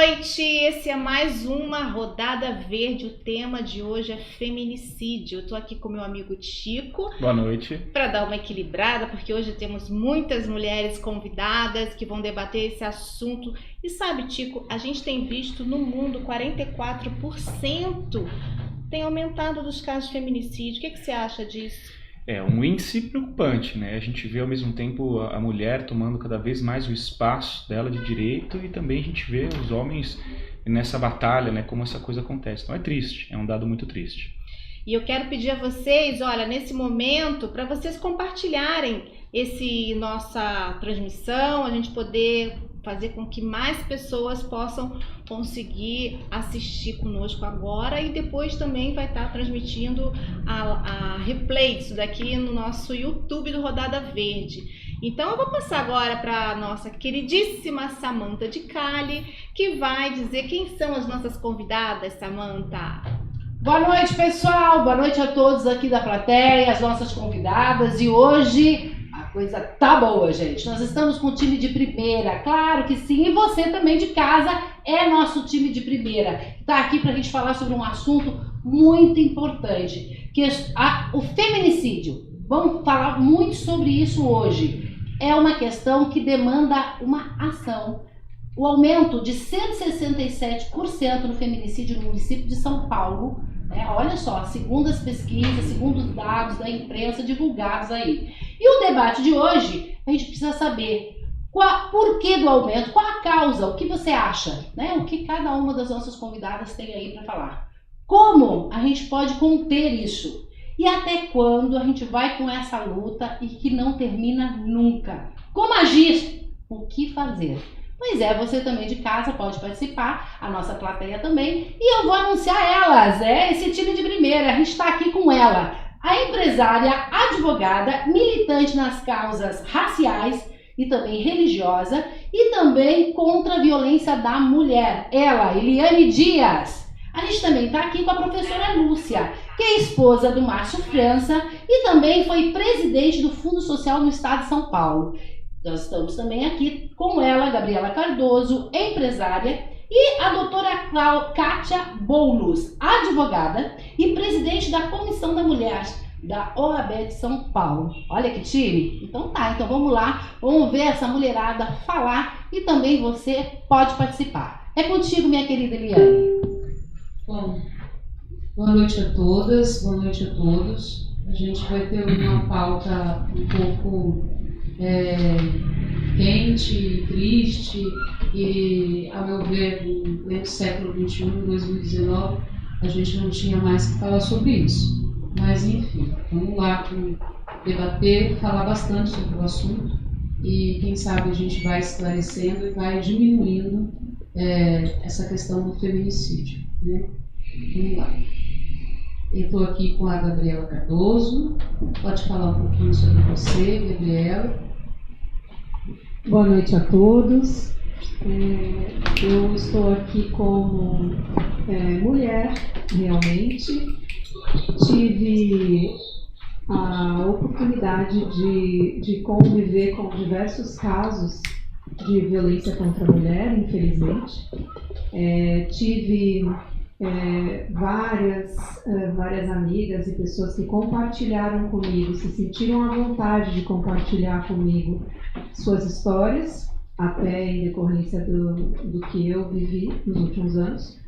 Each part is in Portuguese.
noite, esse é mais uma Rodada Verde. O tema de hoje é feminicídio. Eu tô aqui com meu amigo Tico. Boa noite. Para dar uma equilibrada, porque hoje temos muitas mulheres convidadas que vão debater esse assunto. E sabe, Tico, a gente tem visto no mundo 44% tem aumentado dos casos de feminicídio. O que você acha disso? É um índice preocupante, né? A gente vê ao mesmo tempo a mulher tomando cada vez mais o espaço dela de direito e também a gente vê os homens nessa batalha, né? Como essa coisa acontece. Então é triste, é um dado muito triste. E eu quero pedir a vocês, olha, nesse momento, para vocês compartilharem nossa transmissão, a gente poder fazer com que mais pessoas possam conseguir assistir conosco agora e depois também vai estar transmitindo a replay disso daqui no nosso YouTube do Rodada Verde. Então eu vou passar agora para a nossa queridíssima Samantha de Cali, que vai dizer quem são as nossas convidadas. Samantha. Boa noite, pessoal, boa noite a todos aqui da plateia, as nossas convidadas, e hoje a coisa tá boa, gente. Nós estamos com o time de primeira, claro que sim, e você também de casa é nosso time de primeira. Tá aqui pra gente falar sobre um assunto muito importante, que é o feminicídio. Vamos falar muito sobre isso hoje. É uma questão que demanda uma ação. O aumento de 167% no feminicídio no município de São Paulo, né? Olha só, segundo as pesquisas, segundo os dados da imprensa divulgados aí. E o debate de hoje, a gente precisa saber por que do aumento, qual a causa, o que você acha, né? O que cada uma das nossas convidadas tem aí para falar. Como a gente pode conter isso? E até quando a gente vai com essa luta e que não termina nunca? Como agir? O que fazer? Pois é, você também de casa pode participar, a nossa plateia também, e eu vou anunciar elas, esse time de primeira, a gente está aqui com ela, a empresária, advogada, militante nas causas raciais e também religiosa, e também contra a violência da mulher, ela, Eliane Dias. A gente também está aqui com a professora Lúcia, que é esposa do Márcio França e também foi presidente do Fundo Social no Estado de São Paulo. Nós estamos também aqui com ela, Gabriela Cardoso, empresária, e a doutora Kátia Boulos, advogada e presidente da Comissão da Mulher da OAB de São Paulo. Olha que time! Então vamos lá, vamos ver essa mulherada falar e também você pode participar. É contigo, minha querida Eliane. Bom, boa noite a todas, boa noite a todos. A gente vai ter uma pauta um pouco quente, triste e, a meu ver, no século XXI, 2019, a gente não tinha mais que falar sobre isso. Mas, enfim, vamos lá debater, falar bastante sobre o assunto e, quem sabe, a gente vai esclarecendo e vai diminuindo essa questão do feminicídio, né? Vamos lá. Eu estou aqui com a Gabriela Cardoso. Pode falar um pouquinho sobre você, Gabriela. Boa noite a todos. Eu estou aqui como mulher, realmente. Tive a oportunidade de conviver com diversos casos de violência contra a mulher, infelizmente. Tive várias amigas e pessoas que compartilharam comigo, se sentiram à vontade de compartilhar comigo suas histórias, até em decorrência do que eu vivi nos últimos anos.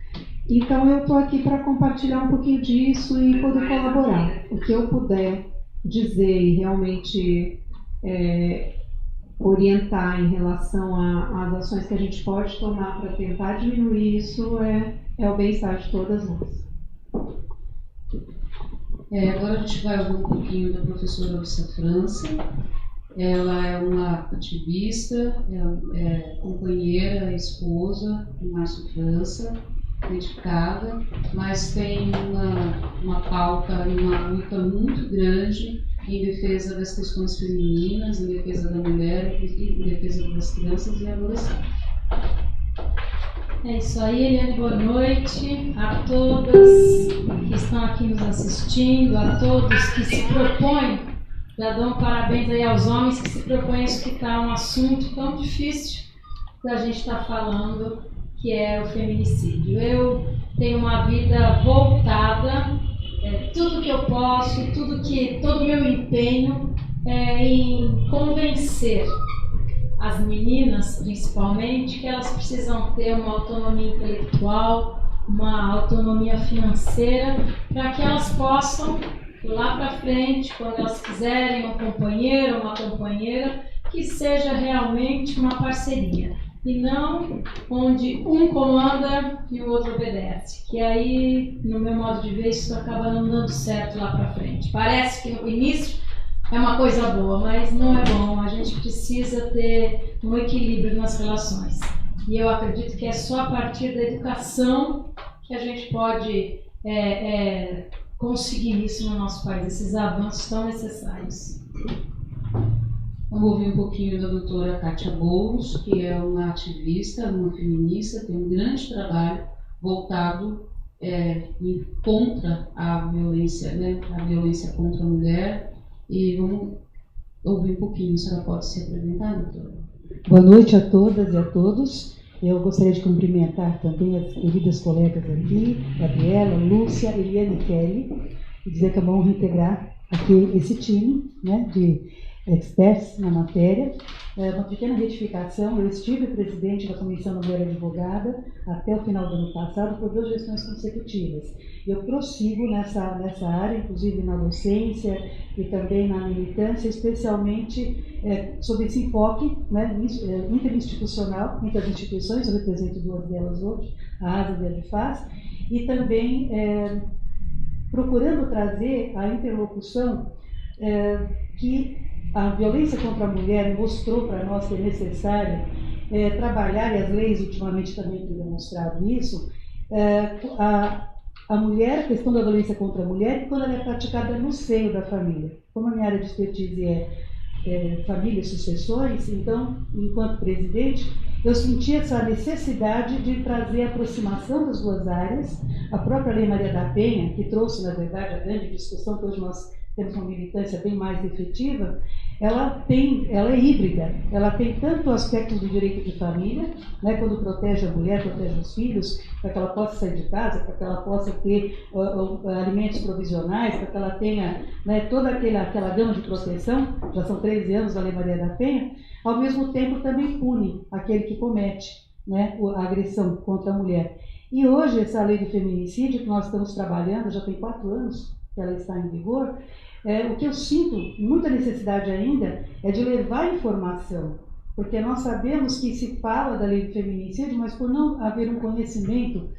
Então eu estou aqui para compartilhar um pouquinho disso e poder colaborar. O que eu puder dizer e realmente orientar em relação às ações que a gente pode tomar para tentar diminuir isso é o bem-estar de todas nós. Agora a gente vai ouvir um pouquinho da professora Lúcia França. Ela é uma ativista, é companheira, esposa do Márcio França, dedicada, mas tem uma pauta e uma luta muito grande em defesa das questões femininas, em defesa da mulher, em defesa das crianças e adolescentes. É isso aí, Eliane, boa noite a todas que estão aqui nos assistindo, a todos que se propõem. Já dou um parabéns aí aos homens que se propõem a escutar um assunto tão difícil que a gente está falando que é o feminicídio. Eu tenho uma vida voltada, tudo que eu posso, todo o meu empenho é em convencer as meninas, principalmente, que elas precisam ter uma autonomia intelectual, uma autonomia financeira, para que elas possam, lá para frente, quando elas quiserem um companheiro ou uma companheira, que seja realmente uma parceria, e não onde um comanda e o outro obedece, que aí, no meu modo de ver, isso acaba não dando certo lá para frente. Parece que no início é uma coisa boa, mas não é bom. A gente precisa ter um equilíbrio nas relações. E eu acredito que é só a partir da educação que a gente pode conseguir isso no nosso país, esses avanços tão necessários. Vamos ouvir um pouquinho da doutora Kátia Boulos, que é uma ativista, uma feminista, tem um grande trabalho voltado contra a violência, né? A violência contra a mulher. E vamos ouvir um pouquinho, a senhora pode se apresentar, doutora? Boa noite a todas e a todos. Eu gostaria de cumprimentar também as queridas colegas aqui, Gabriela, Lúcia, Eliane e Kelly, e dizer que é uma honra integrar aqui esse time, né, de experts na matéria. Uma pequena retificação: eu estive presidente da Comissão da Mulher Advogada até o final do ano passado por 2 gestões consecutivas. Eu prossigo nessa área, inclusive na docência e também na militância, especialmente sobre esse enfoque, né, interinstitucional entre as instituições. Eu represento 2 delas hoje, a ASAS e a Adifaz, e também procurando trazer a interlocução que a violência contra a mulher mostrou para nós que é necessário trabalhar, e as leis ultimamente também têm demonstrado isso, a mulher, a questão da violência contra a mulher, quando ela é praticada no seio da família. Como a minha área de expertise é família e sucessões, então, enquanto presidente, eu senti essa necessidade de trazer a aproximação das 2 áreas. A própria Lei Maria da Penha, que trouxe, na verdade, a grande discussão que hoje nós temos uma militância bem mais efetiva, ela é híbrida. Ela tem tanto aspectos do direito de família, né, quando protege a mulher, protege os filhos, para que ela possa sair de casa, para que ela possa ter alimentos provisionais, para que ela tenha, né, toda aquela gama de proteção. Já são 13 anos da Lei Maria da Penha. Ao mesmo tempo também pune aquele que comete, né, a agressão contra a mulher. E hoje essa lei de feminicídio que nós estamos trabalhando, já tem 4 anos que ela está em vigor, o que eu sinto muita necessidade ainda é de levar informação, porque nós sabemos que se fala da lei de feminicídio, mas por não haver um conhecimento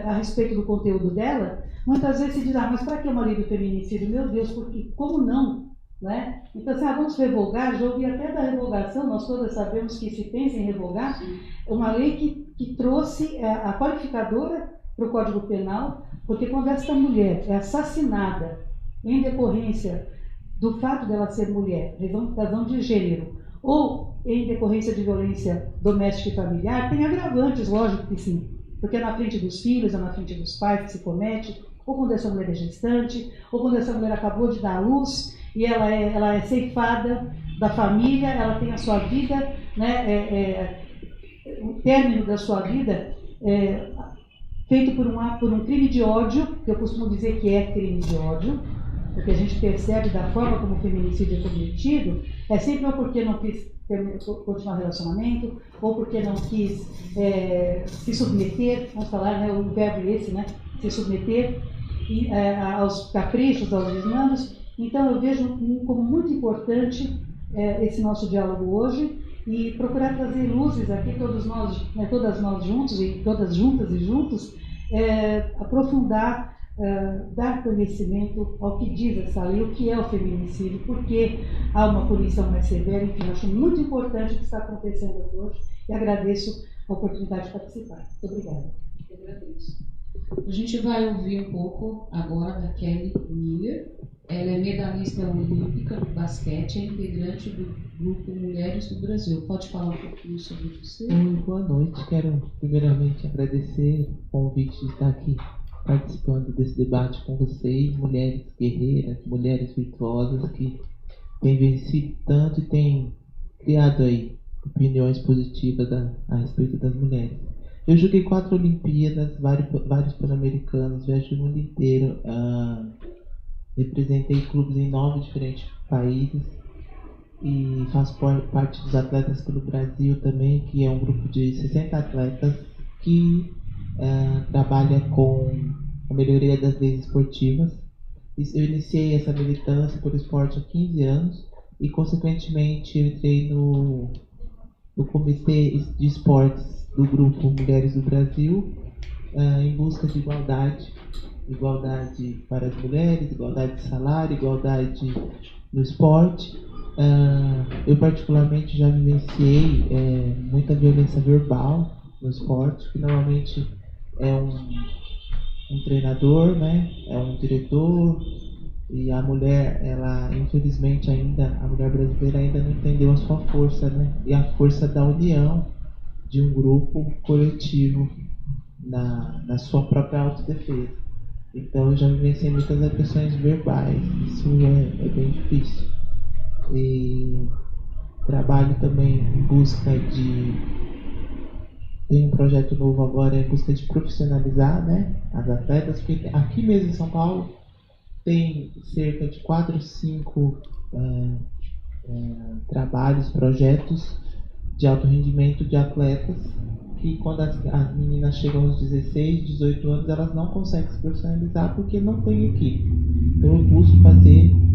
a respeito do conteúdo dela, muitas vezes se diz, mas para que uma lei do feminicídio? Meu Deus, porque como não? Né? Então, assim, vamos revogar. Já ouvi até da revogação, nós todas sabemos que se pensa em revogar, uma lei que trouxe a qualificadora para o Código Penal, porque quando essa mulher é assassinada em decorrência do fato dela ser mulher, razão de gênero, ou em decorrência de violência doméstica e familiar, tem agravantes, lógico que sim, porque é na frente dos filhos, é na frente dos pais que se comete, ou quando essa mulher é gestante, ou quando essa mulher acabou de dar à luz e ela é ceifada da família, ela tem a sua vida, né, o término da sua vida feito por um crime de ódio, que eu costumo dizer que é crime de ódio, porque a gente percebe da forma como o feminicídio é cometido, é sempre ou porque não quis continuar o relacionamento, ou porque não quis se submeter, vamos falar, né, o verbo é esse, né, se submeter aos caprichos, aos desmandos. Então eu vejo como muito importante esse nosso diálogo hoje, e procurar trazer luzes aqui, todas nós juntos, e todas juntas e juntos, aprofundar, dar conhecimento ao que diz essa lei, o que é o feminicídio, porque há uma punição mais severa. Enfim, acho muito importante o que está acontecendo aqui hoje, e agradeço a oportunidade de participar. Muito obrigada. Eu agradeço. A gente vai ouvir um pouco agora da Kelly Miller. Ela é medalhista olímpica de basquete, é integrante do Grupo Mulheres do Brasil. Pode falar um pouquinho sobre você? Boa noite. Quero primeiramente agradecer o convite de estar aqui participando desse debate com vocês, mulheres guerreiras, mulheres virtuosas que têm vencido tanto e têm criado aí opiniões positivas a respeito das mulheres. Eu joguei 4 Olimpíadas, vários Pan-Americanos, viajei o mundo inteiro, representei clubes em 9 diferentes países e faço parte dos Atletas pelo Brasil também, que é um grupo de 60 atletas que trabalha com a melhoria das leis esportivas. Eu iniciei essa militância pelo esporte há 15 anos e, consequentemente, eu entrei no Comitê de Esportes do Grupo Mulheres do Brasil, em busca de igualdade para as mulheres, igualdade de salário, igualdade no esporte. Eu particularmente já vivenciei muita violência verbal no esporte, que normalmente é um treinador, né? É um diretor, e a mulher, ela infelizmente a mulher brasileira ainda não entendeu a sua força, né? E a força da união de um grupo coletivo na sua própria autodefesa. Então eu já vivenciei muitas agressões verbais, isso é bem difícil. E trabalho também em busca tem um projeto novo agora em busca de profissionalizar, né, as atletas, porque aqui mesmo em São Paulo tem cerca de 4 ou 5 trabalhos, projetos de alto rendimento de atletas que, quando as meninas chegam aos 16, 18 anos, elas não conseguem se profissionalizar porque não tem equipe. Então eu busco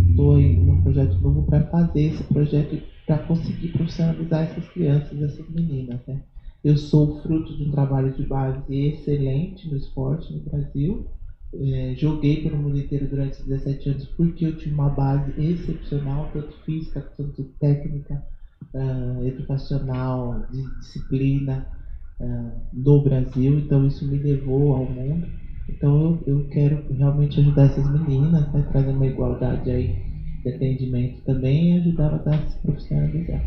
estou aí num projeto novo para fazer esse projeto para conseguir profissionalizar essas crianças, essas meninas, né? Eu sou fruto de um trabalho de base excelente no esporte no Brasil. Joguei pelo mundo inteiro durante 17 anos porque eu tinha uma base excepcional, tanto física quanto técnica, educacional, de disciplina no Brasil. Então isso me levou ao mundo. Então eu quero realmente ajudar essas meninas, né, trazer uma igualdade aí de atendimento também e ajudá-las a se profissionalizar.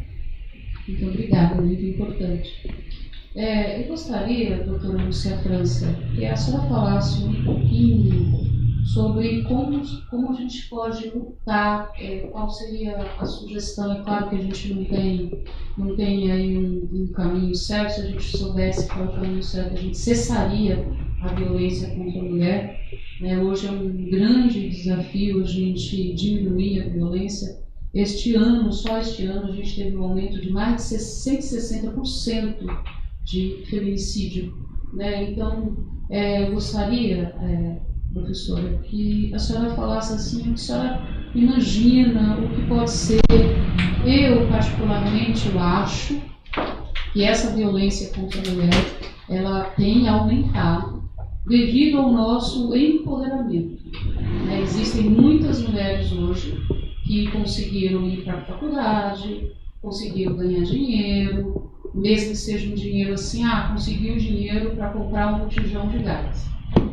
Muito obrigada, muito importante. Eu gostaria, doutora Lúcia França, que a senhora falasse um pouquinho sobre como a gente pode lutar, qual seria a sugestão. É claro que a gente não tem aí um caminho certo. Se a gente soubesse qual é o caminho certo, a gente cessaria a violência contra a mulher. Hoje é um grande desafio a gente diminuir a violência. Só este ano, a gente teve um aumento de mais de 160% de feminicídio. Então, eu gostaria, professora, que a senhora falasse assim, o que a senhora imagina, o que pode ser. Eu, particularmente, eu acho que essa violência contra a mulher, ela tem aumentado devido ao nosso empoderamento. Existem muitas mulheres hoje que conseguiram ir para a faculdade, conseguiram ganhar dinheiro, mesmo que seja um dinheiro assim, conseguiu dinheiro para comprar um botijão de gás.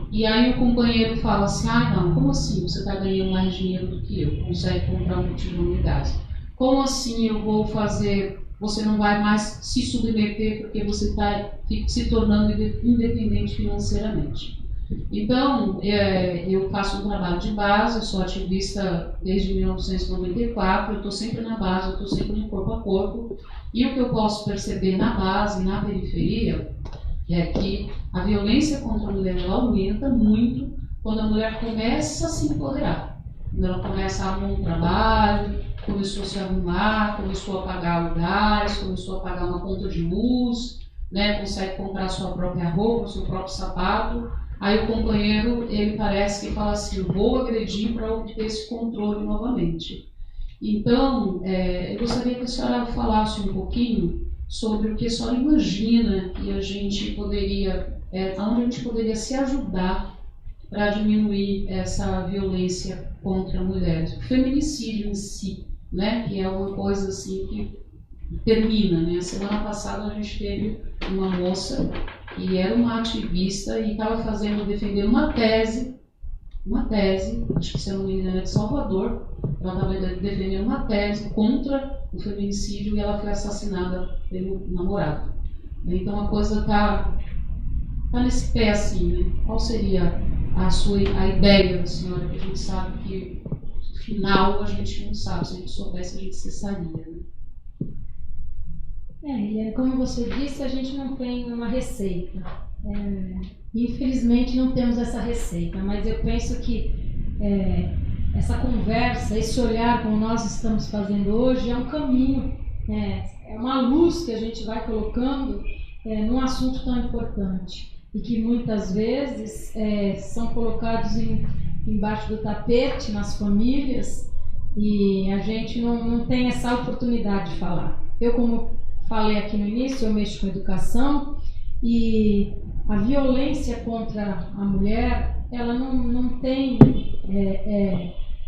E aí o companheiro fala assim, não, como assim você está ganhando mais dinheiro do que eu, consegue comprar um botijão de gás? Como assim eu vou fazer, você não vai mais se submeter porque você está se tornando independente financeiramente? Então, eu faço um trabalho de base, eu sou ativista desde 1994, eu estou sempre na base, eu estou sempre no corpo a corpo, e o que eu posso perceber na base, na periferia, é que a violência contra a mulher ela aumenta muito quando a mulher começa a se empoderar, quando ela começa a arrumar um trabalho, começou a se arrumar, começou a pagar o gás, começou a pagar uma conta de luz, consegue comprar sua própria roupa, seu próprio sapato. Aí o companheiro, ele parece que fala assim, eu vou agredir para obter esse controle novamente. Então, eu gostaria que a senhora falasse um pouquinho sobre o que a senhora imagina que a gente poderia, onde a gente poderia se ajudar para diminuir essa violência contra a mulher. O feminicídio em si, que é uma coisa assim que termina. A semana passada a gente teve uma moça que era uma ativista e estava defendendo uma tese, acho que se eu não me engano é de Salvador, ela estava defendendo uma tese contra o feminicídio e ela foi assassinada pelo namorado. Então a coisa está nesse pé assim, Qual seria a ideia da senhora, que a gente sabe que no final a gente não sabe, se a gente soubesse a gente cessaria, E como você disse, a gente não tem uma receita. Infelizmente não temos essa receita, mas eu penso que essa conversa, esse olhar como nós estamos fazendo hoje é um caminho, é uma luz que a gente vai colocando num assunto tão importante e que muitas vezes são colocados embaixo do tapete nas famílias e a gente não tem essa oportunidade de falar. Eu, como falei aqui no início, eu mexo com educação e a violência contra a mulher, ela não tem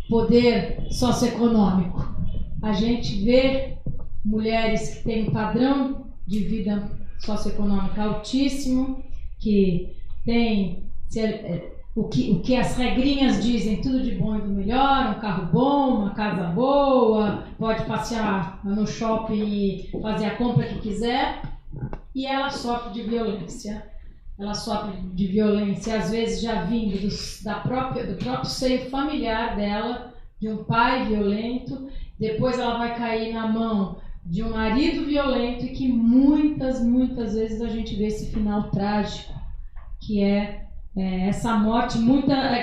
poder socioeconômico. A gente vê mulheres que têm um padrão de vida socioeconômica altíssimo, que tem o que as regrinhas dizem, tudo de bom e do melhor, um carro bom, uma casa boa, pode passear no shopping e fazer a compra que quiser, e ela sofre de violência. Ela sofre de violência, às vezes já vindo do próprio seio familiar dela, de um pai violento, depois ela vai cair na mão de um marido violento e que muitas vezes a gente vê esse final trágico, que essa morte,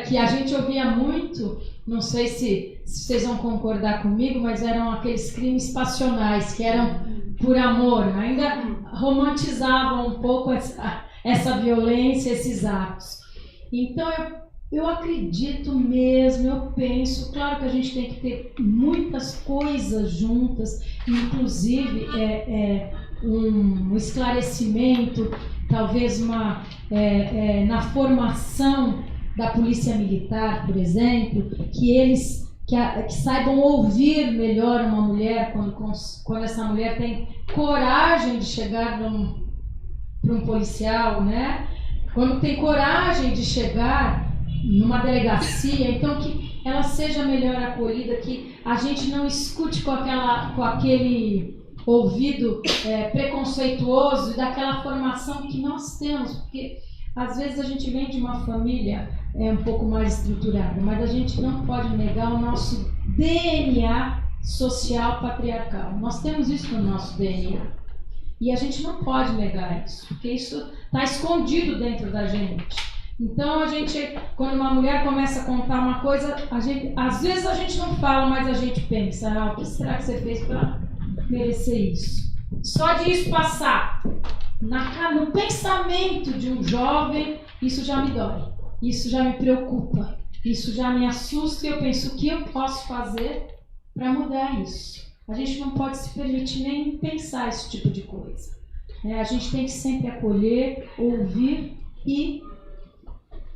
que a gente ouvia muito, não sei se vocês vão concordar comigo, mas eram aqueles crimes passionais, que eram por amor, ainda romantizavam um pouco essa violência, esses atos. Então eu acredito mesmo, eu penso, claro que a gente tem que ter muitas coisas juntas, inclusive um esclarecimento, talvez na formação da polícia militar, por exemplo, que saibam ouvir melhor uma mulher quando essa mulher tem coragem de chegar para um policial, né? Quando tem coragem de chegar numa delegacia, então que ela seja melhor acolhida, que a gente não escute com aquele ouvido preconceituoso e daquela formação que nós temos, porque às vezes a gente vem de uma família um pouco mais estruturada, mas a gente não pode negar o nosso DNA social patriarcal. Nós temos isso no nosso DNA. E a gente não pode negar isso, porque isso está escondido dentro da gente. Então, quando uma mulher começa a contar uma coisa, às vezes a gente não fala, mas a gente pensa, o que será que você fez para merecer isso? Só de isso passar no pensamento de um jovem, isso já me dói, isso já me preocupa, isso já me assusta e eu penso, o que eu posso fazer para mudar isso? A gente não pode se permitir nem pensar esse tipo de coisa. A gente tem que sempre acolher, ouvir e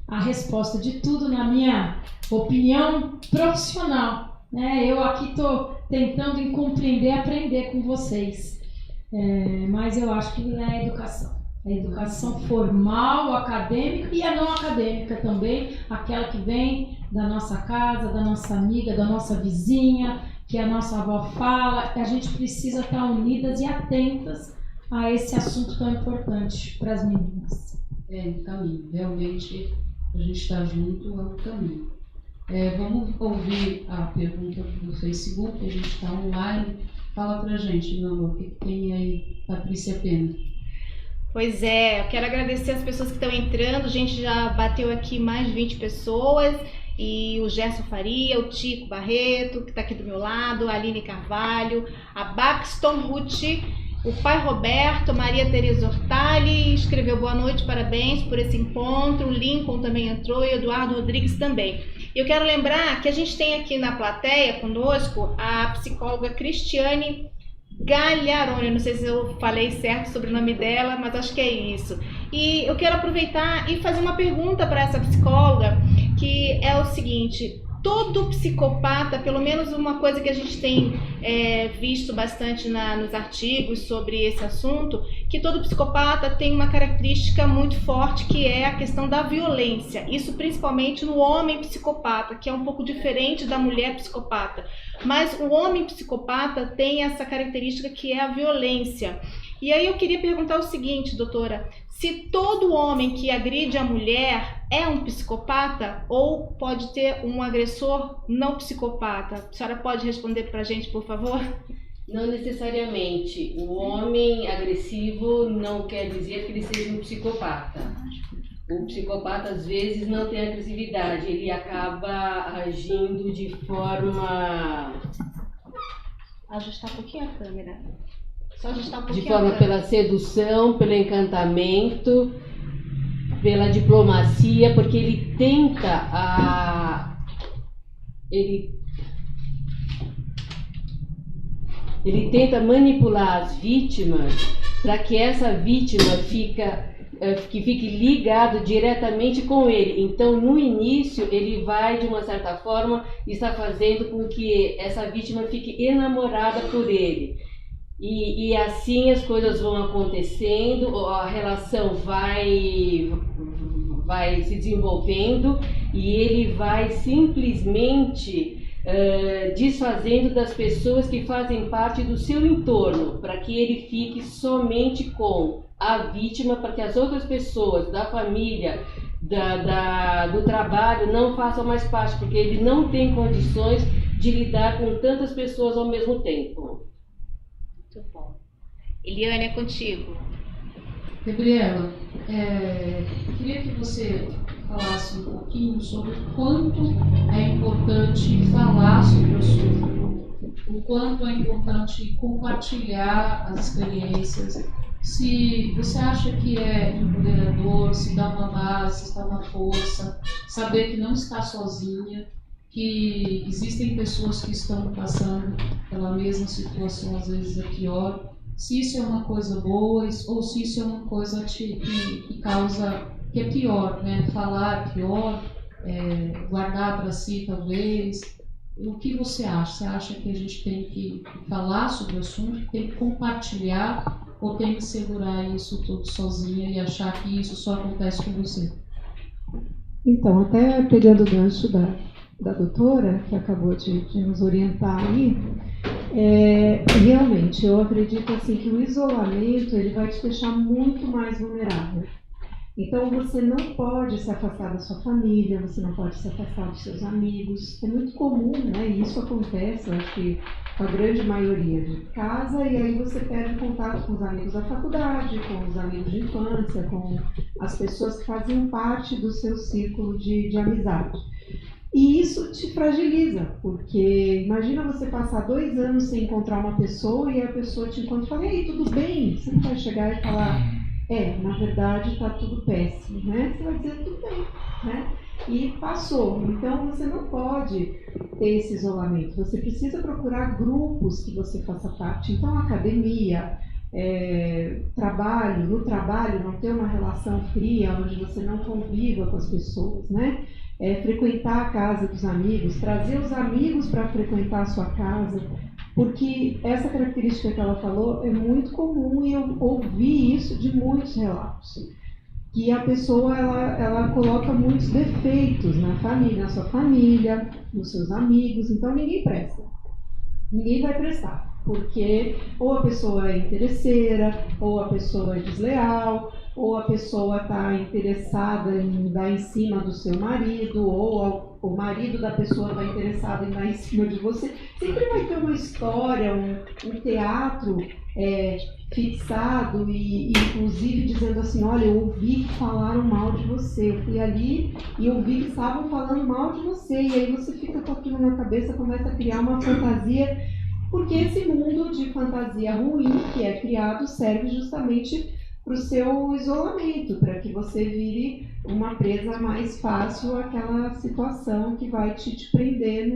a resposta de tudo, na minha opinião profissional. Eu aqui estou tentando compreender, aprender com vocês. Mas eu acho que é a educação. A educação formal, acadêmica e a não acadêmica também, aquela que vem da nossa casa, da nossa amiga, da nossa vizinha, que a nossa avó fala. A gente precisa estar unidas e atentas a esse assunto tão importante para as meninas. Um caminho. Realmente, a gente está junto, é um caminho. Vamos ouvir a pergunta do Facebook, a gente está online. Fala pra gente, meu amor, o que tem aí, Patrícia Pena? Pois eu quero agradecer as pessoas que estão entrando. A gente já bateu aqui mais de 20 pessoas. E o Gerson Faria, o Tico Barreto, que está aqui do meu lado, a Aline Carvalho, a Baxton Ruth, o pai Roberto, Maria Tereza Hortali, escreveu boa noite, parabéns por esse encontro. O Lincoln também entrou e o Eduardo Rodrigues também. Eu quero lembrar que a gente tem aqui na plateia conosco a psicóloga Cristiane Gagliaroni, não sei se eu falei certo sobre o nome dela, mas acho que é isso. E eu quero aproveitar e fazer uma pergunta para essa psicóloga, que é o seguinte: todo psicopata, pelo menos uma coisa que a gente tem visto bastante nos artigos sobre esse assunto, que todo psicopata tem uma característica muito forte, que é a questão da violência. Isso principalmente no homem psicopata, que é um pouco diferente da mulher psicopata. Mas o homem psicopata tem essa característica que é a violência. E aí eu queria perguntar o seguinte, doutora: se todo homem que agride a mulher é um psicopata ou pode ter um agressor não psicopata? A senhora pode responder para a gente, por favor? Não necessariamente. O homem agressivo não quer dizer que ele seja um psicopata. O psicopata, às vezes, não tem agressividade. Ele acaba agindo de forma... Ajustar um pouquinho a câmera. Só ajustar um pouquinho De forma a câmera. pela sedução, pelo encantamento, pela diplomacia, porque ele tenta ele tenta manipular as vítimas para que essa vítima fique ligado diretamente com ele. Então, no início, ele vai, de uma certa forma, estar fazendo com que essa vítima fique enamorada por ele. E assim as coisas vão acontecendo, a relação vai se desenvolvendo e ele vai simplesmente desfazendo das pessoas que fazem parte do seu entorno, para que ele fique somente com a vítima, para que as outras pessoas da família, do trabalho não façam mais parte, porque ele não tem condições de lidar com tantas pessoas ao mesmo tempo. Muito bom. Eliane, é contigo. Gabriela, queria que você falasse um pouquinho sobre o quanto é importante falar sobre o assunto, o quanto é importante compartilhar as experiências. Se você acha que é empoderador, se dá uma base, se dá uma força, saber que não está sozinha, que existem pessoas que estão passando pela mesma situação, às vezes é pior, se isso é uma coisa boa ou se isso é uma coisa que causa, que é pior, né? Falar é pior, guardar para si talvez. O que você acha? Você acha que a gente tem que falar sobre o assunto, tem que compartilhar ou tem que segurar isso tudo sozinha e achar que isso só acontece com você? Então, até pegando o gancho da doutora, que acabou de nos orientar aí, realmente, eu acredito assim, que o isolamento ele vai te deixar muito mais vulnerável. Então, você não pode se afastar da sua família, você não pode se afastar dos seus amigos. É muito comum, né? E isso acontece, eu acho que com a grande maioria de casa, e aí você perde contato com os amigos da faculdade, com os amigos de infância, com as pessoas que faziam parte do seu círculo de amizade. E isso te fragiliza, porque imagina você passar 2 anos sem encontrar uma pessoa e a pessoa te encontra e fala: "Ei, tudo bem?" Você não vai chegar e falar: na verdade está tudo péssimo, né? Você vai dizer: tudo bem, né? E passou. Então você não pode ter esse isolamento, você precisa procurar grupos que você faça parte. Então academia, no trabalho não ter uma relação fria, onde você não conviva com as pessoas, né? Frequentar a casa dos amigos, trazer os amigos para frequentar a sua casa, porque essa característica que ela falou é muito comum e eu ouvi isso de muitos relatos, que a pessoa ela coloca muitos defeitos na família, na sua família, nos seus amigos, então ninguém presta, ninguém vai prestar, porque ou a pessoa é interesseira, ou a pessoa é desleal, ou a pessoa está interessada em dar em cima do seu marido, ou o marido da pessoa está interessado em dar em cima de você. Sempre vai ter uma história, um teatro fixado e inclusive dizendo assim: olha, eu ouvi que falaram mal de você, eu fui ali e ouvi que estavam falando mal de você, e aí você fica com aquilo na cabeça, começa a criar uma fantasia, porque esse mundo de fantasia ruim que é criado serve justamente para o seu isolamento, para que você vire uma presa mais fácil àquela situação que vai te prender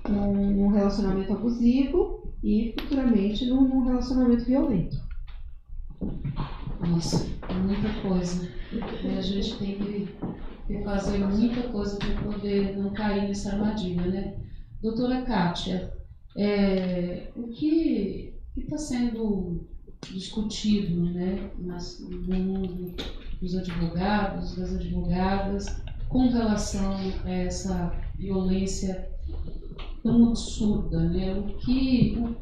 num relacionamento abusivo e futuramente num relacionamento violento. Nossa, muita coisa. A gente tem que fazer muita coisa para poder não cair nessa armadilha, né? Doutora Kátia, o que está sendo discutido, né, no mundo dos advogados, das advogadas, com relação a essa violência tão absurda, né? O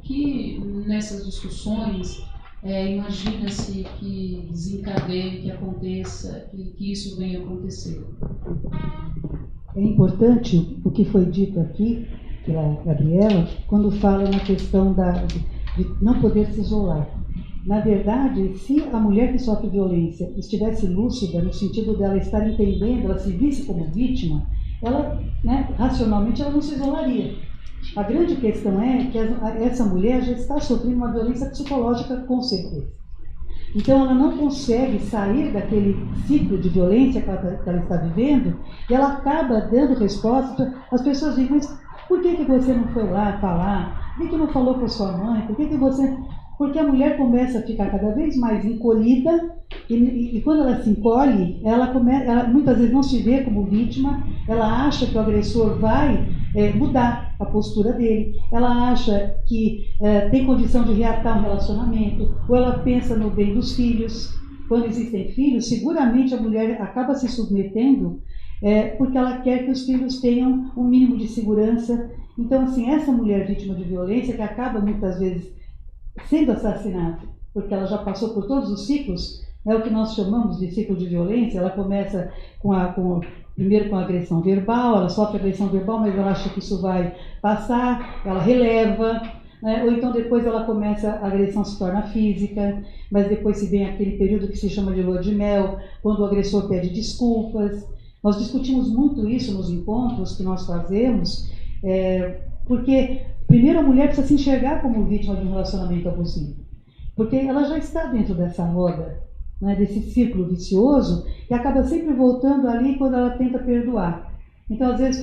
que nessas discussões imagina-se que desencadeie, que aconteça, que isso venha a acontecer? É importante o que foi dito aqui pela Gabriela, quando fala na questão de não poder se isolar. Na verdade, se a mulher que sofre violência estivesse lúcida, no sentido dela estar entendendo, ela se visse como vítima, ela, né, racionalmente, ela não se isolaria. A grande questão é que essa mulher já está sofrendo uma violência psicológica, com certeza. Então, ela não consegue sair daquele ciclo de violência que ela está vivendo, e ela acaba dando resposta. As pessoas dizem, mas por que você não foi lá falar? Por que não falou com a sua mãe? Por que você... Porque a mulher começa a ficar cada vez mais encolhida, e quando ela se encolhe, ela muitas vezes não se vê como vítima, ela acha que o agressor vai mudar a postura dele, ela acha que tem condição de reatar um relacionamento, ou ela pensa no bem dos filhos. Quando existem filhos, seguramente a mulher acaba se submetendo porque ela quer que os filhos tenham um mínimo de segurança. Então, assim, essa mulher vítima de violência, que acaba muitas vezes sendo assassinada, porque ela já passou por todos os ciclos, é o que nós chamamos de ciclo de violência. Ela começa primeiro com a agressão verbal, ela sofre agressão verbal, mas ela acha que isso vai passar, ela releva, né? Ou então depois ela começa, a agressão se torna física, mas depois se vem aquele período que se chama de lua de mel, quando o agressor pede desculpas. Nós discutimos muito isso nos encontros que nós fazemos, porque primeiro a mulher precisa se enxergar como vítima de um relacionamento abusivo, porque ela já está dentro dessa roda, né, desse círculo vicioso, que acaba sempre voltando ali quando ela tenta perdoar. Então, às vezes,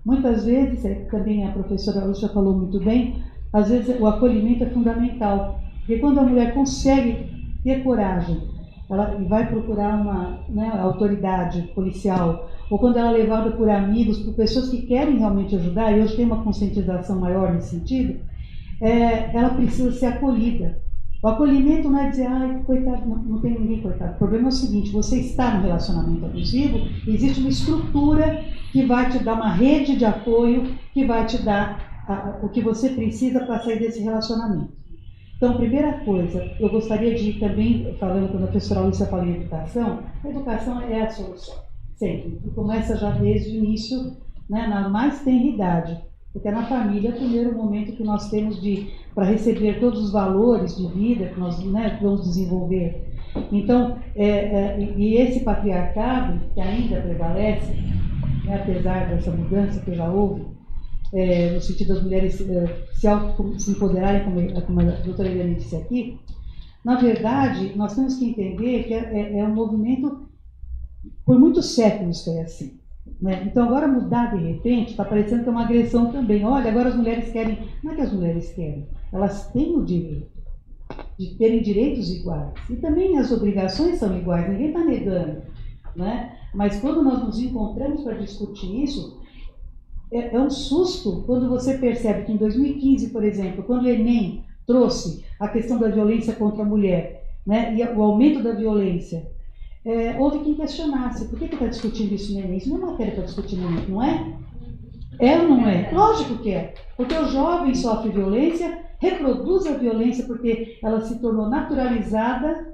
muitas vezes, também a professora Lúcia falou muito bem, às vezes o acolhimento é fundamental, porque quando a mulher consegue ter coragem, ela vai procurar uma autoridade policial, ou quando ela é levada por amigos, por pessoas que querem realmente ajudar, e hoje tem uma conscientização maior nesse sentido, ela precisa ser acolhida. O acolhimento não é dizer, coitado, não tem ninguém coitado. O problema é o seguinte, você está no relacionamento abusivo, existe uma estrutura que vai te dar uma rede de apoio, que vai te dar o que você precisa para sair desse relacionamento. Então, primeira coisa, eu gostaria de ir também, falando quando a professora Lúcia fala em educação, a educação é a solução, sempre. E começa já desde o início, né, na mais tenra idade, porque é na família o primeiro momento que nós temos para receber todos os valores de vida que nós, né, vamos desenvolver. Então, e esse patriarcado que ainda prevalece, né, apesar dessa mudança que já houve, no sentido das mulheres se empoderarem, como a doutora Eliane disse aqui, na verdade, nós temos que entender que é um movimento, por muitos séculos foi assim. Né? Então, agora mudar de repente, está parecendo que é uma agressão também. Olha, agora as mulheres querem. Não é que as mulheres querem, elas têm o direito de terem direitos iguais. E também as obrigações são iguais, ninguém está negando. Né? Mas quando nós nos encontramos para discutir isso, é um susto quando você percebe que em 2015, por exemplo, quando o Enem trouxe a questão da violência contra a mulher, né, e o aumento da violência, houve quem questionasse, por que está discutindo isso no Enem? Isso não é matéria para discutir no Enem, não é? É ou não é? Lógico que é, porque o jovem sofre violência, reproduz a violência porque ela se tornou naturalizada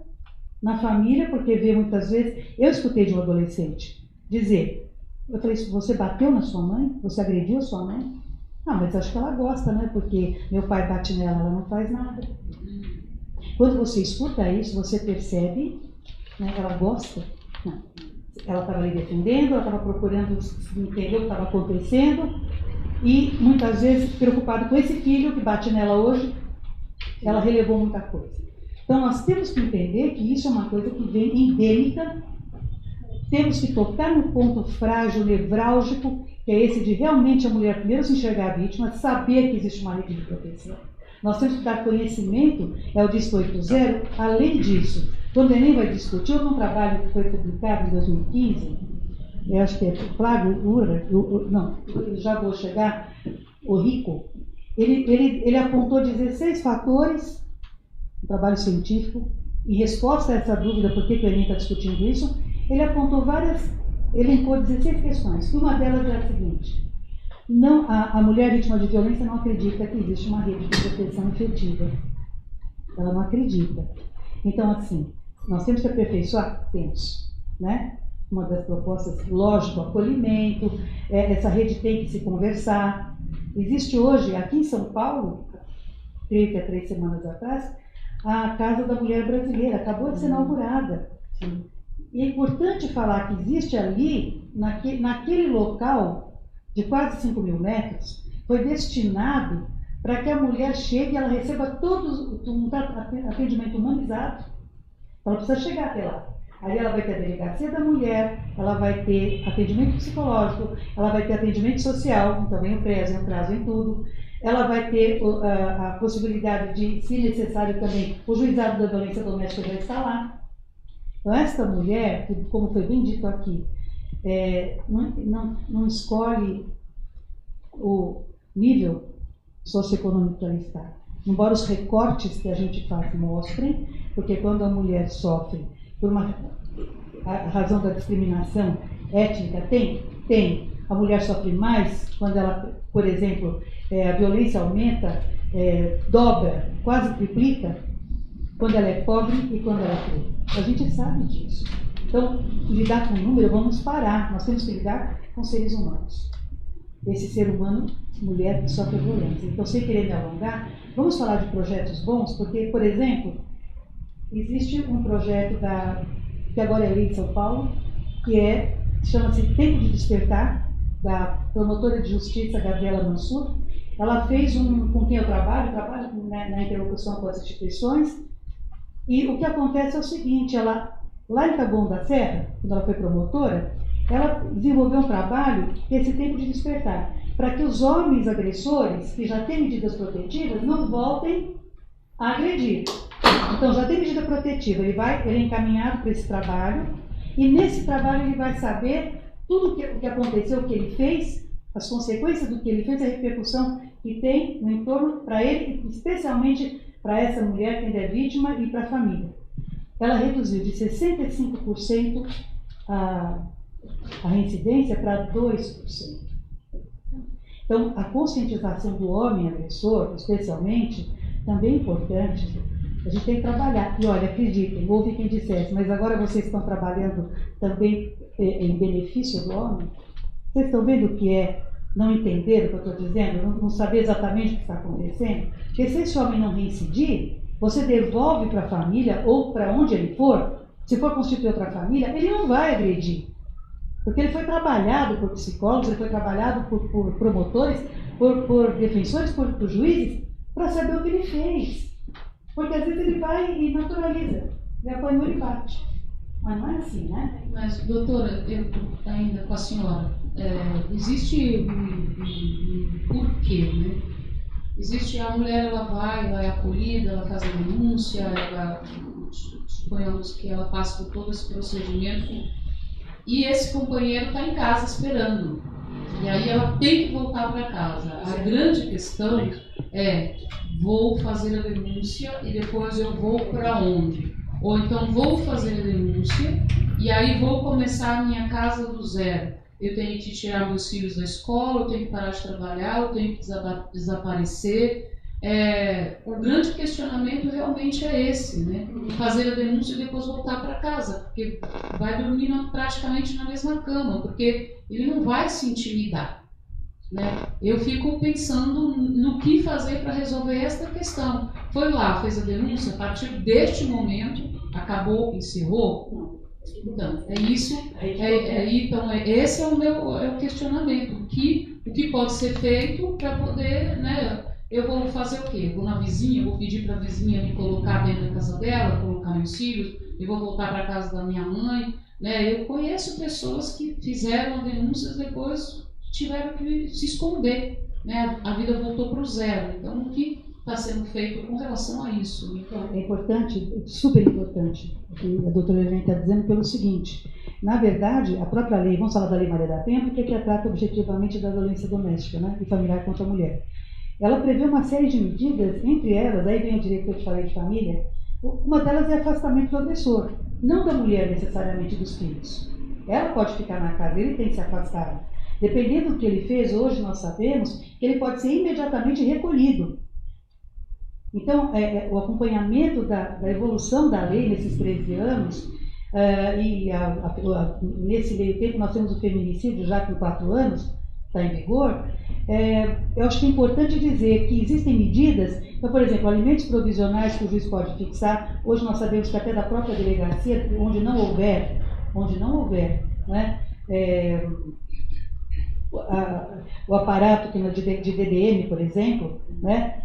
na família, porque vê muitas vezes, eu escutei de um adolescente dizer, eu falei, você bateu na sua mãe? Você agrediu a sua mãe? Ah, mas acho que ela gosta, né? Porque meu pai bate nela, ela não faz nada. Quando você escuta isso, você percebe, né, ela gosta. Não. Ela estava ali defendendo, ela estava procurando entender o que estava acontecendo e muitas vezes preocupada com esse filho que bate nela hoje, ela relevou muita coisa. Então nós temos que entender que isso é uma coisa que vem endêmica. Temos que tocar no ponto frágil, nevrálgico, que é esse de realmente a mulher primeiro se enxergar a vítima, saber que existe uma rede de proteção. Nós temos que dar conhecimento, é o Disco 80. Além disso, quando o Enem vai discutir, houve um trabalho que foi publicado em 2015, eu acho que é Flávio Ura, não, já vou chegar, o Rico, ele apontou 16 fatores, um trabalho científico, em resposta a essa dúvida, por que o Enem está discutindo isso, ele apontou elencou 16 questões, e uma delas é a seguinte: a mulher vítima de violência não acredita que existe uma rede de proteção efetiva. Ela não acredita. Então, assim, nós temos que aperfeiçoar? Temos, né? Uma das propostas, lógico, acolhimento, essa rede tem que se conversar. Existe hoje, aqui em São Paulo, creio que há 3 semanas atrás, a Casa da Mulher Brasileira, acabou de ser inaugurada. E é importante falar que existe ali, naquele local de quase 5 mil metros, foi destinado para que a mulher chegue e ela receba um atendimento humanizado. Ela precisa chegar até lá. Ali ela vai ter a delegacia da mulher, ela vai ter atendimento psicológico, ela vai ter atendimento social, então vem o CRAS, vem tudo. Ela vai ter a possibilidade de, se necessário também, o juizado da violência doméstica vai estar lá. Então, esta mulher, como foi bem dito aqui, não escolhe o nível socioeconômico que ela está. Embora os recortes que a gente faz mostrem, porque quando a mulher sofre por a razão da discriminação étnica, tem. A mulher sofre mais quando ela, por exemplo, a violência aumenta, dobra, quase triplica, quando ela é pobre e quando ela é rica. A gente sabe disso. Então, lidar com o número, vamos parar. Nós temos que lidar com seres humanos. Esse ser humano, mulher, que sofre violência. Então, sem querer me alongar, vamos falar de projetos bons, porque, por exemplo, existe um projeto que agora é lei de São Paulo, que chama-se Tempo de Despertar, da promotora de justiça Gabriela Mansur. Ela fez com quem eu trabalho na interlocução com as instituições, e o que acontece é o seguinte, lá em Taboão da Serra, quando ela foi promotora, ela desenvolveu um trabalho, esse Tempo de Despertar, para que os homens agressores, que já têm medidas protetivas, não voltem a agredir. Então, já tem medida protetiva, ele é encaminhado para esse trabalho, e nesse trabalho ele vai saber tudo o que aconteceu, o que ele fez, as consequências do que ele fez, a repercussão que tem no entorno para ele, especialmente para essa mulher que ainda é vítima e para a família. Ela reduziu de 65% a reincidência para 2%. Então, a conscientização do homem agressor, especialmente, também é importante. A gente tem que trabalhar. E olha, acreditem, houve quem dissesse, mas agora vocês estão trabalhando também em benefício do homem? Vocês estão vendo o que é não entender o que eu estou dizendo? Não saber exatamente o que está acontecendo? Porque se esse homem não reincidir, você devolve para a família ou para onde ele for, se for constituir outra família, ele não vai agredir. Porque ele foi trabalhado por psicólogos, ele foi trabalhado por promotores, por defensores, por juízes, para saber o que ele fez. Porque às vezes ele vai e naturaliza, ele apanhou e bate. Mas não é assim, né? Mas, doutora, eu ainda com a senhora, existe um porquê, né? Existe a mulher, ela é acolhida, ela faz a denúncia, suponhamos que ela passa por todo esse procedimento, e esse companheiro está em casa esperando. E aí ela tem que voltar para casa. A grande questão vou fazer a denúncia e depois eu vou para onde? Ou então vou fazer a denúncia e aí vou começar a minha casa do zero. Eu tenho que tirar meus filhos da escola, eu tenho que parar de trabalhar, eu tenho que desaparecer. O grande questionamento realmente é esse, né? Fazer a denúncia e depois voltar para casa, porque vai dormir praticamente na mesma cama, porque ele não vai se intimidar, né? Eu fico pensando no que fazer para resolver esta questão. Foi lá, fez a denúncia, a partir deste momento, acabou, encerrou? Então, é isso. Então, esse é o meu questionamento. O que pode ser feito para poder, né? Eu vou fazer o quê? Eu vou na vizinha, vou pedir para a vizinha me colocar dentro da casa dela, colocar meus filhos, e vou voltar para a casa da minha mãe, né? Eu conheço pessoas que fizeram denúncias e depois tiveram que se esconder, né? A vida voltou para o zero. Então, o que está sendo feito com relação a isso? Então, é importante, super importante, o que a doutora Helena está dizendo pelo seguinte: na verdade, a própria lei, vamos falar da Lei Maria da Penha, porque que trata objetivamente da violência doméstica, né, e familiar contra a mulher. Ela prevê uma série de medidas, entre elas, aí vem o direito que eu te falei de família, uma delas é afastamento do agressor, não da mulher necessariamente, dos filhos. Ela pode ficar na casa, ele tem que se afastar. Dependendo do que ele fez, hoje nós sabemos que ele pode ser imediatamente recolhido. Então, o acompanhamento da evolução da lei nesses 13 anos, nesse meio tempo nós temos o feminicídio já com 4 anos, está em vigor, eu acho que é importante dizer que existem medidas, então, por exemplo, alimentos provisionais que o juiz pode fixar. Hoje nós sabemos que até da própria delegacia, onde não houver, né, o aparato de DDM, por exemplo, né,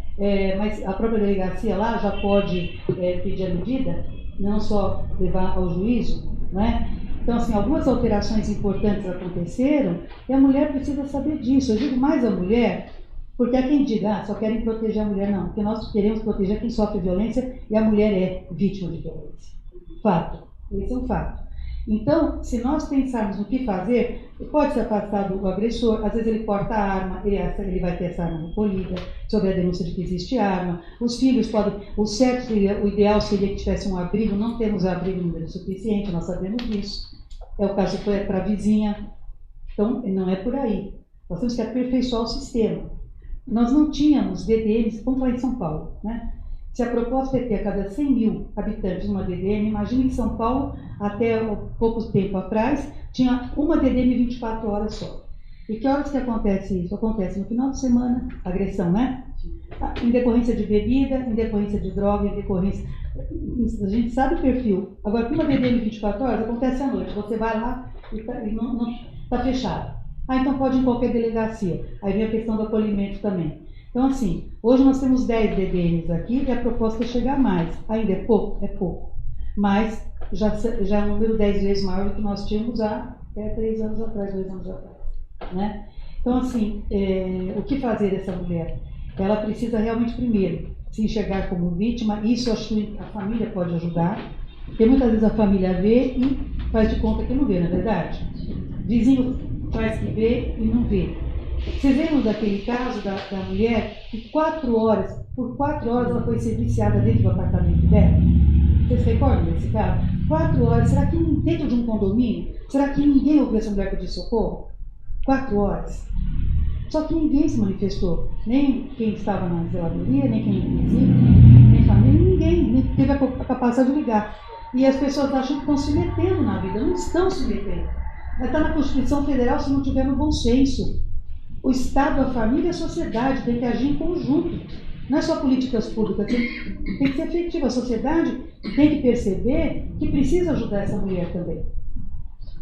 mas a própria delegacia lá já pode pedir a medida, não só levar ao juízo, né? Então, assim, algumas alterações importantes aconteceram e a mulher precisa saber disso. Eu digo mais a mulher, porque há quem diga, só querem proteger a mulher. Não, porque nós queremos proteger quem sofre violência e a mulher é vítima de violência. Fato. Esse é um fato. Então, se nós pensarmos no que fazer, pode ser afastado o agressor, às vezes ele porta a arma, ele vai ter essa arma recolhida, sob a denúncia de que existe arma. Os filhos podem, o ideal seria que tivesse um abrigo, não temos abrigo no número suficiente, nós sabemos disso. É o caso para a vizinha. Então, não é por aí. Nós temos que aperfeiçoar o sistema. Nós não tínhamos DDMs, vamos falar em São Paulo, né? Se a proposta é ter a cada 100 mil habitantes uma DDM, imagine que São Paulo, até pouco tempo atrás, tinha uma DDM 24 horas só. E que horas que acontece isso? Acontece no final de semana, agressão, né? Em decorrência de bebida, em decorrência de droga, em decorrência... A gente sabe o perfil. Agora, uma DDM 24 horas acontece à noite. Você vai lá e não está fechado. Então pode ir em qualquer delegacia. Aí vem a questão do acolhimento também. Então, assim, hoje nós temos 10 DDMs aqui e a proposta é chegar a mais. Ainda é pouco? É pouco. Mas já é um número 10 vezes maior do que nós tínhamos há 3 anos atrás, 2 anos atrás. Né? Então, assim, o que fazer dessa mulher? Ela precisa realmente, primeiro, se enxergar como vítima. Isso eu acho que a família pode ajudar. Porque muitas vezes a família vê e faz de conta que não vê, não é verdade? Vizinho faz que vê e não vê. Vocês lembram daquele caso da mulher que por 4 horas ela foi ser viciada dentro do apartamento dela? Vocês recordam desse caso? 4 horas, será que dentro de um condomínio, será que ninguém ouviu essa mulher pedir socorro? 4 horas. Só que ninguém se manifestou, nem quem estava na zeladoria, nem quem vizinho, nem família, nem teve a capacidade de ligar. E as pessoas acham que estão se metendo na vida, não estão se metendo. Mas está na Constituição Federal se não tiver no bom senso. O Estado, a família e a sociedade têm que agir em conjunto. Não é só políticas públicas, tem que ser efetiva. A sociedade tem que perceber que precisa ajudar essa mulher também.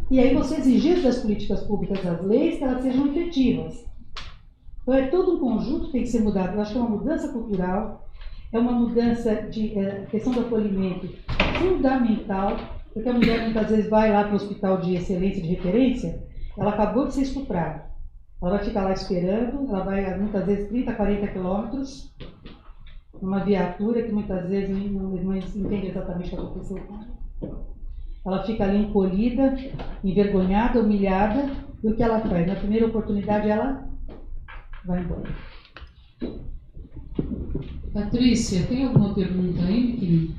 E aí você exigir das políticas públicas, das leis, que elas sejam efetivas. Então é todo um conjunto que tem que ser mudado. Eu acho que é uma mudança cultural, é uma mudança de questão do acolhimento fundamental, porque a mulher muitas vezes vai lá para o hospital de excelência, de referência, ela acabou de ser estuprada. Ela vai ficar lá esperando, ela vai muitas vezes 30, 40 quilômetros, numa viatura que muitas vezes não entende exatamente o que aconteceu com ela. Ela fica ali encolhida, envergonhada, humilhada, e o que ela faz? Na primeira oportunidade ela vai embora. Patrícia, tem alguma pergunta aí, querida?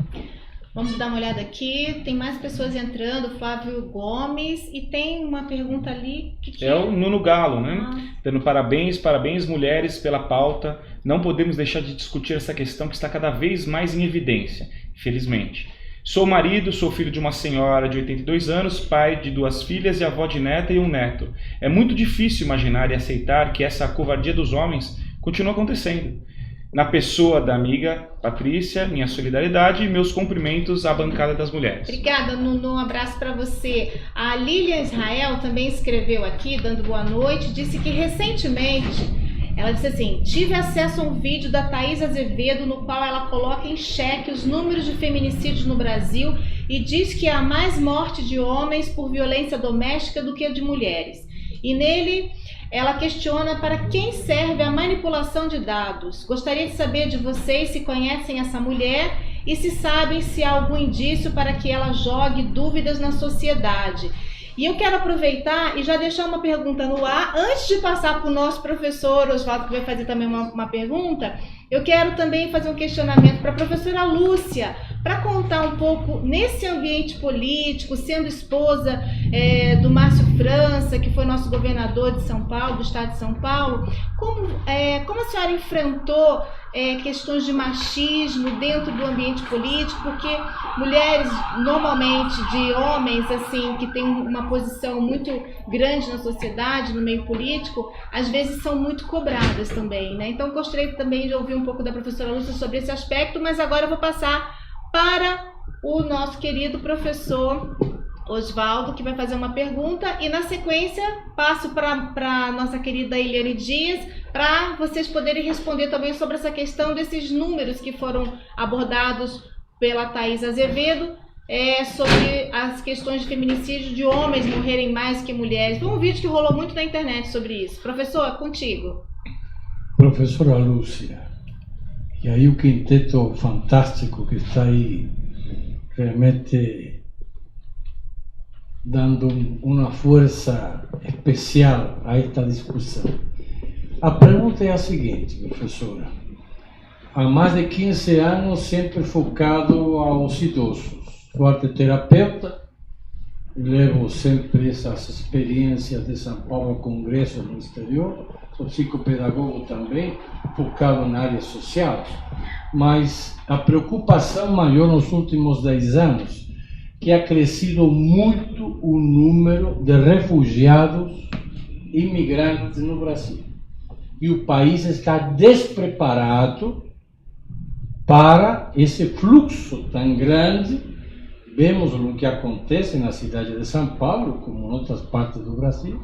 Vamos dar uma olhada aqui, tem mais pessoas entrando, Flávio Gomes, e tem uma pergunta ali que é o Nuno Galo, né? Dando parabéns mulheres pela pauta. Não podemos deixar de discutir essa questão que está cada vez mais em evidência, infelizmente. Sou marido, sou filho de uma senhora de 82 anos, pai de 2 filhas e avó de neta e um neto. É muito difícil imaginar e aceitar que essa covardia dos homens continua acontecendo. Na pessoa da amiga Patrícia, minha solidariedade e meus cumprimentos à bancada das mulheres. Obrigada, Nuno. Um abraço para você. A Lilian Israel também escreveu aqui, dando boa noite, disse que recentemente, ela disse assim, tive acesso a um vídeo da Thaís Azevedo no qual ela coloca em xeque os números de feminicídios no Brasil e diz que há mais morte de homens por violência doméstica do que a de mulheres. E nele, ela questiona para quem serve a manipulação de dados. Gostaria de saber de vocês se conhecem essa mulher e se sabem se há algum indício para que ela jogue dúvidas na sociedade. E eu quero aproveitar e já deixar uma pergunta no ar. Antes de passar para o nosso professor Oswaldo, que vai fazer também uma pergunta, eu quero também fazer um questionamento para a professora Lúcia, para contar um pouco nesse ambiente político, sendo esposa do Márcio França, que foi nosso governador de São Paulo, do estado de São Paulo, como a senhora enfrentou questões de machismo dentro do ambiente político, porque mulheres, normalmente de homens assim que têm uma posição muito grande na sociedade, no meio político, às vezes são muito cobradas também, né? Então gostaria também de ouvir um pouco da professora Lúcia sobre esse aspecto, mas agora eu vou passar para o nosso querido professor Oswaldo, que vai fazer uma pergunta, e na sequência passo para a nossa querida Eliane Dias, para vocês poderem responder também sobre essa questão desses números que foram abordados pela Thaís Azevedo, sobre as questões de feminicídio, de homens morrerem mais que mulheres. Foi um vídeo que rolou muito na internet sobre isso. Professor, contigo. Professora Lúcia, e aí o quinteto fantástico que está aí, realmente dando uma força especial a esta discussão. A pergunta é a seguinte, professora. Há mais de 15 anos, sempre focado aos idosos. Sou arteterapeuta, levo sempre essas experiências de São Paulo ao Congresso no exterior. Sou psicopedagogo também, focado na área social. Mas a preocupação maior nos últimos 10 anos, que ha crescido muito o número de refugiados imigrantes no Brasil. E o país está despreparado para esse fluxo tão grande. Vemos o que acontece na cidade de São Paulo, como em outras partes do Brasil.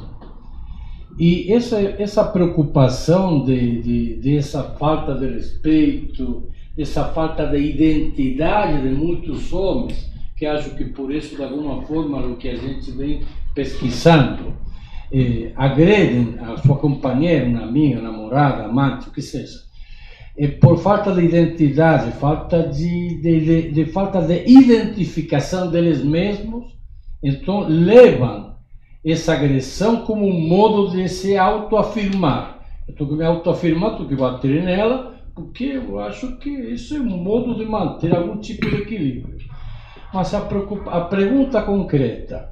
E essa preocupação dessa falta de respeito, dessa falta de identidade de muitos homens, que acho que por isso, de alguma forma, o que a gente vem pesquisando, agredem a sua companheira, uma amiga, namorada, amante, o que seja, por falta de identidade, falta de identificação deles mesmos, então levam essa agressão como um modo de se autoafirmar. Eu estou que me autoafirmar, estou que bater nela, porque eu acho que isso é um modo de manter algum tipo de equilíbrio. Mas a pergunta concreta: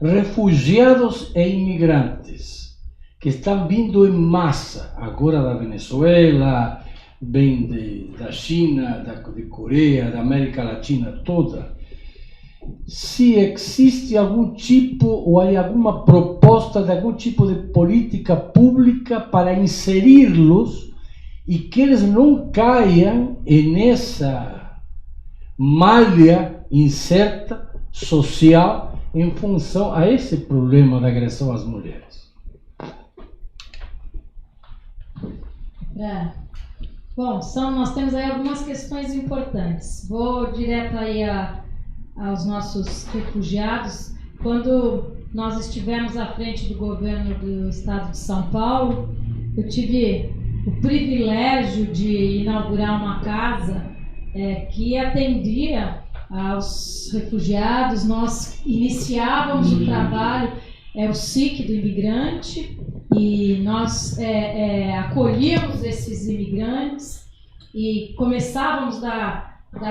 refugiados e imigrantes que estão vindo em massa, agora da Venezuela, vem da China, de Coreia, da América Latina toda, se existe algum tipo ou há alguma proposta de algum tipo de política pública para inseri-los e que eles não caiam nessa malha incerta social em função a esse problema da agressão às mulheres. Bom, nós temos aí algumas questões importantes. Vou direto aí aos nossos refugiados. Quando nós estivemos à frente do governo do estado de São Paulo, eu tive o privilégio de inaugurar uma casa que atendia aos refugiados. Nós iniciávamos o trabalho, o SIC do imigrante, e nós acolhíamos esses imigrantes e começávamos da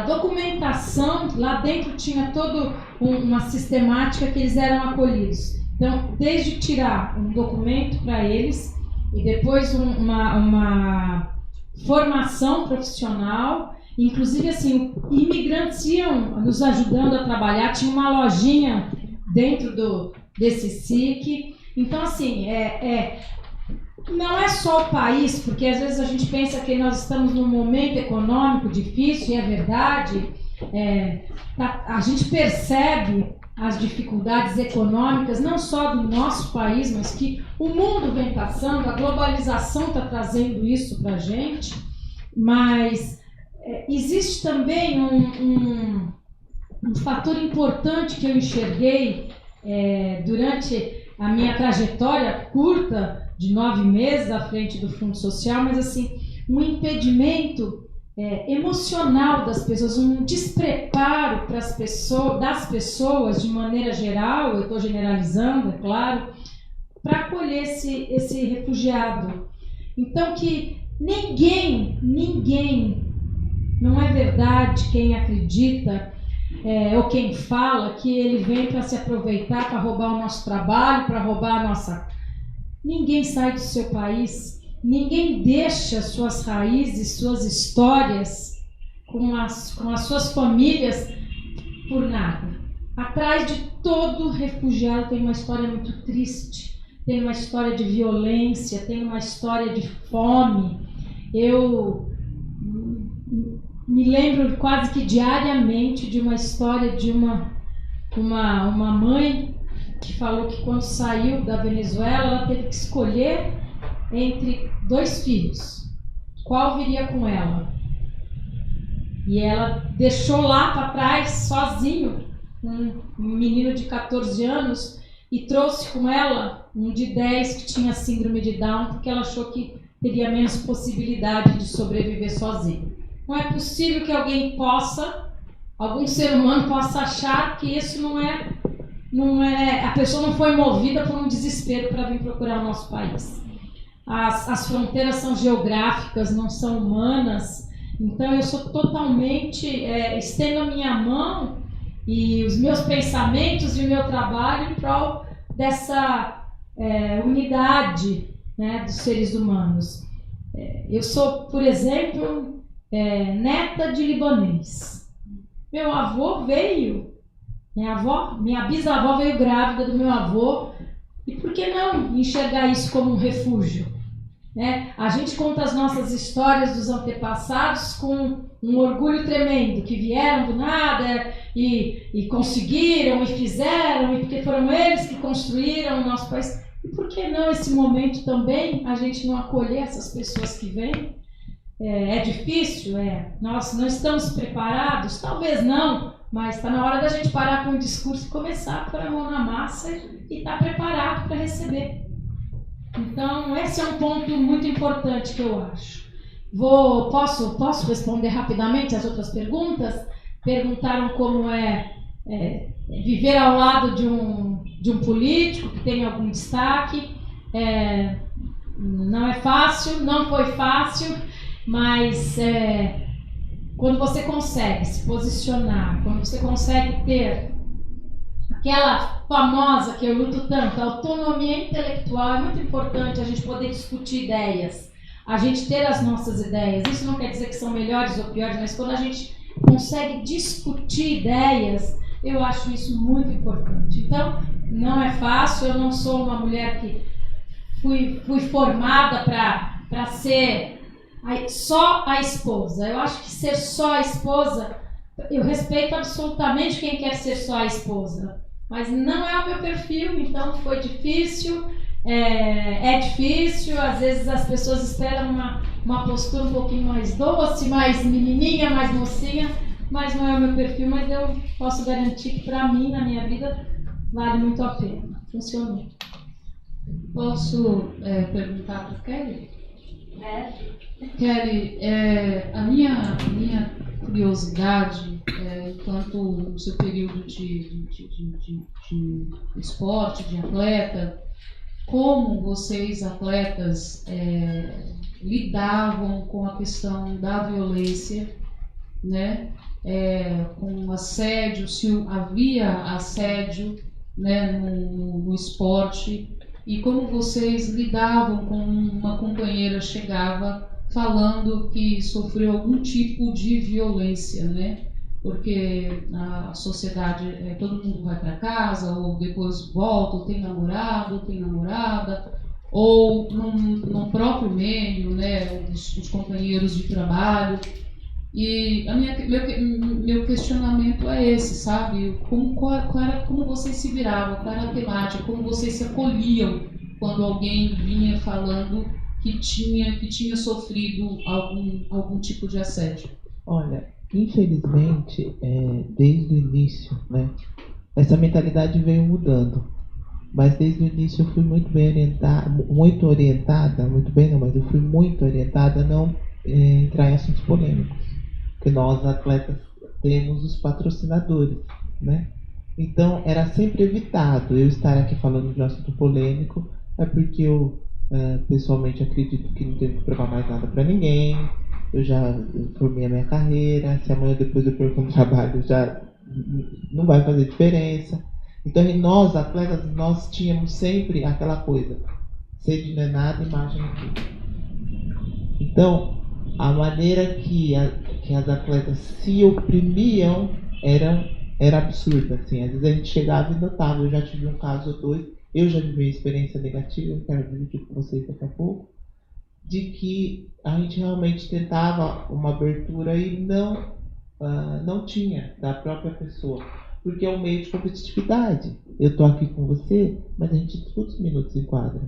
documentação. Lá dentro tinha toda uma sistemática que eles eram acolhidos. Então, desde tirar um documento para eles e depois uma formação profissional. Inclusive, assim, imigrantes iam nos ajudando a trabalhar. Tinha uma lojinha dentro desse SIC. Então, assim, não é só o país, porque às vezes a gente pensa que nós estamos num momento econômico difícil, e é verdade. A gente percebe as dificuldades econômicas, não só do nosso país, mas que o mundo vem passando, a globalização está trazendo isso para a gente, mas existe também um fator importante que eu enxerguei durante a minha trajetória curta de 9 meses à frente do Fundo Social, mas assim, um impedimento emocional das pessoas, um despreparo das pessoas de maneira geral, eu estou generalizando, é claro, para acolher esse refugiado. Então, que ninguém Não é verdade quem acredita ou quem fala que ele vem para se aproveitar, para roubar o nosso trabalho, para roubar a nossa... Ninguém sai do seu país, ninguém deixa suas raízes, suas histórias com as suas famílias por nada. Atrás de todo refugiado tem uma história muito triste, tem uma história de violência, tem uma história de fome. Eu me lembro quase que diariamente de uma história de uma mãe que falou que quando saiu da Venezuela ela teve que escolher entre 2 filhos, qual viria com ela. E ela deixou lá para trás, sozinho, um menino de 14 anos e trouxe com ela um de 10 que tinha síndrome de Down, porque ela achou que teria menos possibilidade de sobreviver sozinho. Não é possível que algum ser humano possa achar que isso não é, a pessoa não foi movida por um desespero para vir procurar o nosso país. As fronteiras são geográficas, não são humanas, então eu sou totalmente, estendo a minha mão e os meus pensamentos e o meu trabalho em prol dessa unidade, né, dos seres humanos. Eu sou, por exemplo, neta de libanês. Meu avô veio, minha bisavó veio grávida do meu avô, e por que não enxergar isso como um refúgio? A gente conta as nossas histórias dos antepassados com um orgulho tremendo, que vieram do nada e conseguiram e fizeram, e porque foram eles que construíram o nosso país. E por que não, esse momento também, a gente não acolher essas pessoas que vêm? É difícil? Nós não estamos preparados? Talvez não, mas está na hora da gente parar com o discurso e começar a pôr a mão na massa e estar preparado para receber. Então, esse é um ponto muito importante que eu acho. Posso responder rapidamente as outras perguntas? Perguntaram como é viver ao lado de um político que tem algum destaque. Não é fácil, não foi fácil, mas quando você consegue se posicionar, quando você consegue ter aquela famosa que eu luto tanto, a autonomia intelectual, é muito importante a gente poder discutir ideias, a gente ter as nossas ideias. Isso não quer dizer que são melhores ou piores, mas quando a gente consegue discutir ideias, eu acho isso muito importante. Então, não é fácil, eu não sou uma mulher que fui formada para ser só a esposa. Eu acho que ser só a esposa, eu respeito absolutamente quem quer ser só a esposa, mas não é o meu perfil, então foi difícil, é difícil, às vezes as pessoas esperam uma postura um pouquinho mais doce, mais menininha, mais mocinha, mas não é o meu perfil, mas eu posso garantir que para mim, na minha vida, vale muito a pena, funcionou. Posso perguntar para a Kelly? Kelly, a minha curiosidade, enquanto no seu período de esporte, de atleta, como vocês, atletas, lidavam com a questão da violência, né? Com assédio, se havia assédio, né, no esporte, e como vocês lidavam com uma companheira chegava falando que sofreu algum tipo de violência, né? Porque na sociedade todo mundo vai para casa, ou depois volta, ou tem namorado, ou tem namorada, ou no próprio meio, né, os companheiros de trabalho. E meu questionamento é esse, sabe? Como vocês se viravam, qual era a temática, como vocês se acolhiam quando alguém vinha falando que tinha sofrido algum tipo de assédio? Olha, infelizmente, desde o início, né, essa mentalidade veio mudando. Mas desde o início eu fui muito orientada a não entrar em assuntos polêmicos. Porque nós, atletas, temos os patrocinadores, né? Então, era sempre evitado eu estar aqui falando de um assunto polêmico, porque eu, pessoalmente, acredito que não tenho que provar mais nada para ninguém, eu já formei a minha carreira, se amanhã depois eu perco um trabalho, já não vai fazer diferença. Então, nós, atletas, nós tínhamos sempre aquela coisa, sede não é nada, imagem é tudo. Então, a maneira que as atletas se oprimiam era absurda, assim. Às vezes a gente chegava e notava, eu já tive um caso ou dois, eu já vivi uma experiência negativa, eu quero dividir com vocês daqui a pouco, de que a gente realmente tentava uma abertura e não tinha da própria pessoa, porque é um meio de competitividade. Eu tô aqui com você, mas a gente disputa os minutos em quadra.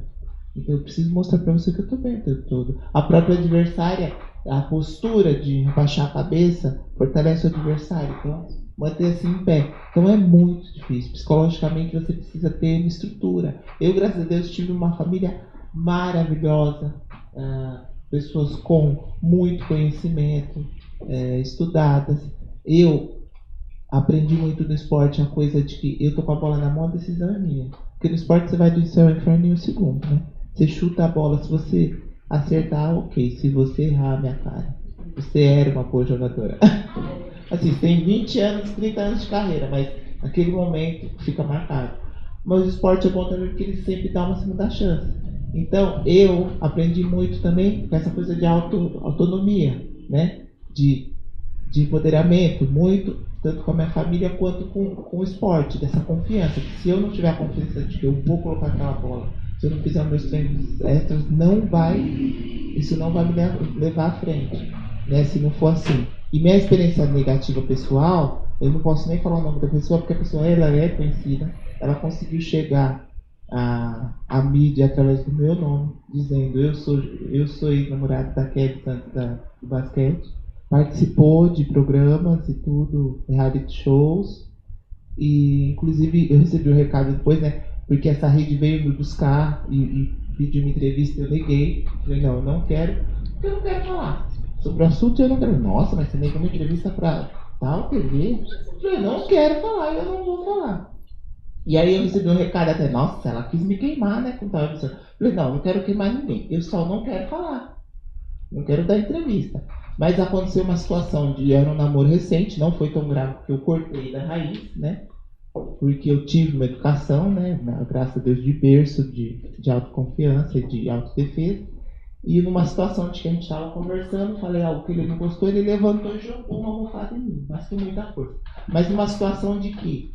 Então eu preciso mostrar para você que eu tô bem o tempo todo. A própria adversária, a postura de baixar a cabeça, fortalece o adversário. Então, manter-se em pé. Então é muito difícil. Psicologicamente você precisa ter uma estrutura. Eu, graças a Deus, tive uma família maravilhosa. Pessoas com muito conhecimento, estudadas. Eu aprendi muito no esporte a coisa de que eu tô com a bola na mão, a decisão é minha. Porque no esporte você vai do céu ao inferno em um segundo, né? Você chuta a bola, se você acertar, ok. Se você errar, minha cara, você era uma boa jogadora. Assim, você tem 20 anos, 30 anos de carreira, mas naquele momento fica marcado. Mas o esporte é bom também porque ele sempre dá uma segunda chance. Então, eu aprendi muito também com essa coisa de autonomia, né? De empoderamento, muito, tanto com a minha família quanto com o esporte, dessa confiança. Que se eu não tiver a confiança de que eu vou colocar aquela bola, se eu não fizer meus treinos extras, isso não vai me levar à frente, né? Se não for assim. E minha experiência negativa pessoal, eu não posso nem falar o nome da pessoa, porque a pessoa ela é conhecida, ela conseguiu chegar à mídia através do meu nome, dizendo eu sou ex-namorado da Kelly Santos do basquete, participou de programas e tudo, reality shows, e inclusive eu recebi um recado depois, né, porque essa rede veio me buscar e pediu uma entrevista, eu neguei, falei, não, eu não quero, porque eu não quero falar. Sobre o assunto eu não quero. Nossa, mas você negou uma entrevista pra tal TV? Eu falei, não quero falar, eu não vou falar. E aí eu recebi um recado até, nossa, ela quis me queimar, né, com tal edição. Eu falei, não quero queimar ninguém, eu só não quero falar. Não quero dar entrevista. Mas aconteceu uma situação era um namoro recente, não foi tão grave porque eu cortei da raiz, né? Porque eu tive uma educação, né, graças a Deus, de berço, de autoconfiança e de autodefesa. E numa situação de que a gente estava conversando, falei algo que ele não gostou, ele levantou e jogou uma almofada em mim, mas com muita força. Mas numa situação de que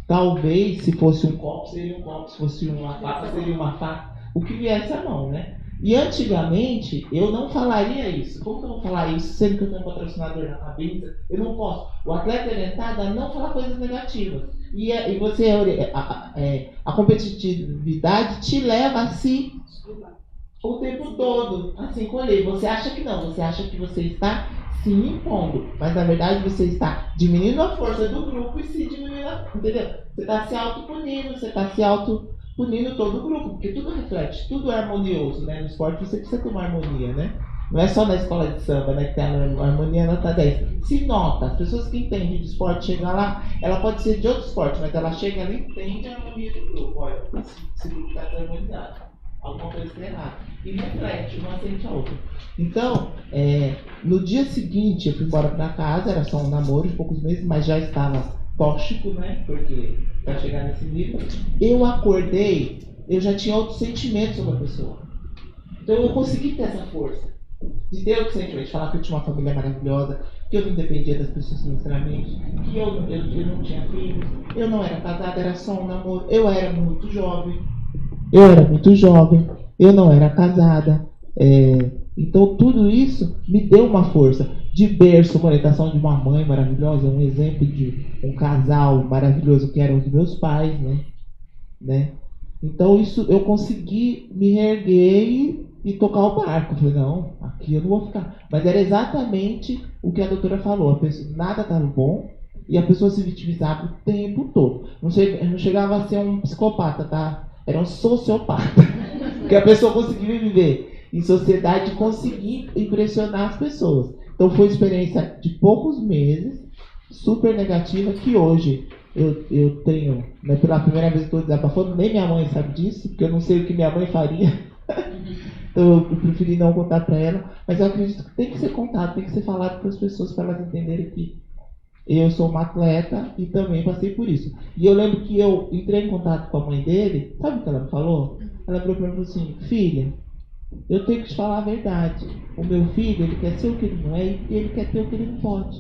talvez se fosse um copo, seria um copo, se fosse uma faca, seria uma faca, o que viesse à mão, né? E antigamente eu não falaria isso. Como que eu vou falar isso, sendo que eu tenho um patrocinador na cabeça? Eu não posso. O atleta é orientado a não falar coisas negativas. E você, a competitividade te leva a se o tempo todo, assim, colher. Você acha que não, você acha que você está se impondo, mas na verdade você está diminuindo a força do grupo e se diminuindo, entendeu? Você está se autopunindo, você está se autopunindo todo o grupo, porque tudo reflete, tudo é harmonioso, né? No esporte você precisa ter uma harmonia, né? Não é só na escola de samba, né, que tem a harmonia nota 10. Se nota, as pessoas que entendem de esporte chegam lá, ela pode ser de outro esporte, mas ela chega ali e entende a harmonia do grupo. Olha, esse grupo está desarmonizado. Alguma coisa está errada. E reflete, uma sente a outra. Então, no dia seguinte, eu fui embora para casa, era só um namoro de poucos meses, mas já estava tóxico, né? Porque para chegar nesse nível, eu acordei, eu já tinha outros sentimentos sobre a pessoa. Então eu consegui ter essa força. De ter outros sentimentos, de falar que eu tinha uma família maravilhosa, que eu não dependia das pessoas financeiramente, que eu não tinha filhos, eu não era casada, era só um namoro, eu era muito jovem, eu não era casada. Então tudo isso me deu uma força. De berço, uma orientação de uma mãe maravilhosa, um exemplo de um casal maravilhoso que eram os meus pais, né? Então isso eu consegui me reerguer e tocar o barco. Eu falei, não, aqui eu não vou ficar. Mas era exatamente o que a doutora falou. A pessoa, nada estava bom e a pessoa se vitimizava o tempo todo. Não chegava a ser um psicopata, tá? Era um sociopata. Porque a pessoa conseguia viver em sociedade e conseguir impressionar as pessoas. Então foi uma experiência de poucos meses, super negativa, que hoje eu tenho, né, pela primeira vez que estou desabafando, nem minha mãe sabe disso, porque eu não sei o que minha mãe faria Então eu preferi não contar para ela, mas eu acredito que tem que ser contado, tem que ser falado para as pessoas, para elas entenderem que eu sou uma atleta e também passei por isso. E eu lembro que eu entrei em contato com a mãe dele, sabe o que ela me falou? Ela virou para mim e falou assim: filha, eu tenho que te falar a verdade. O meu filho, ele quer ser o que ele não é e ele quer ter o que ele não pode.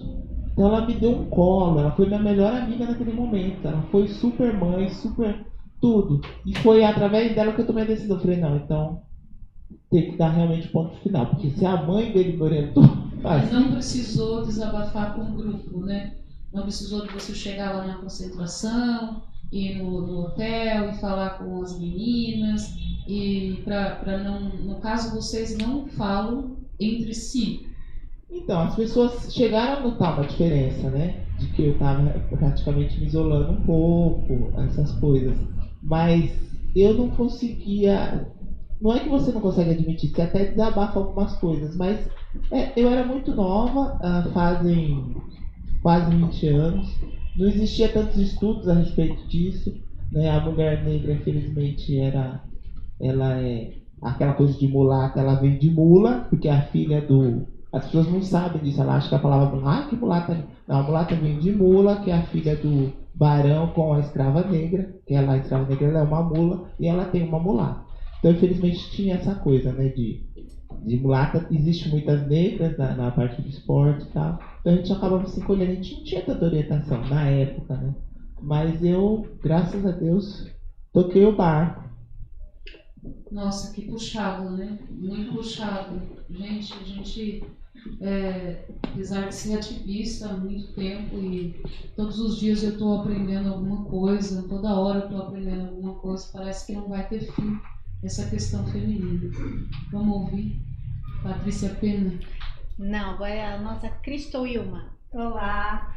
Então ela me deu um colo, ela foi minha melhor amiga naquele momento. Ela foi super mãe, super tudo. E foi através dela que eu tomei a decisão. Eu falei, não, então tem que dar realmente ponto final. Porque se a mãe dele me orientou... Mas não precisou desabafar com o grupo, né? Não precisou de você chegar lá na concentração, ir no hotel e falar com as meninas. E para não... No caso, vocês não falam entre si. Então, as pessoas chegaram a notar uma diferença, né? De que eu estava praticamente me isolando um pouco, essas coisas. Mas eu não conseguia... Não é que você não consegue admitir, você até desabafa algumas coisas, mas eu era muito nova, fazem quase 20 anos. Não existia tantos estudos a respeito disso, né? A mulher negra, infelizmente, ela é aquela coisa de mulata, ela vem de mula, porque é a filha do... As pessoas não sabem disso, ela acha que a palavra que mulata... Não, a mulata vem de mula, que é a filha do barão com a escrava negra, que a escrava negra ela é uma mula e ela tem uma mulata. Então, infelizmente, tinha essa coisa, né, de mulata. Existe muitas negras na parte do esporte e tal, então a gente acabava se encolhendo, a gente não tinha tanta orientação na época, né? Mas eu, graças a Deus, toquei o barco. Nossa, que puxado, né? Muito puxado. Gente, a gente, apesar de ser ativista há muito tempo e todos os dias eu estou aprendendo alguma coisa, toda hora eu estou aprendendo alguma coisa, parece que não vai ter fim essa questão feminina. Vamos ouvir Patrícia Pena? Não, agora é a nossa Cristoilma. Olá,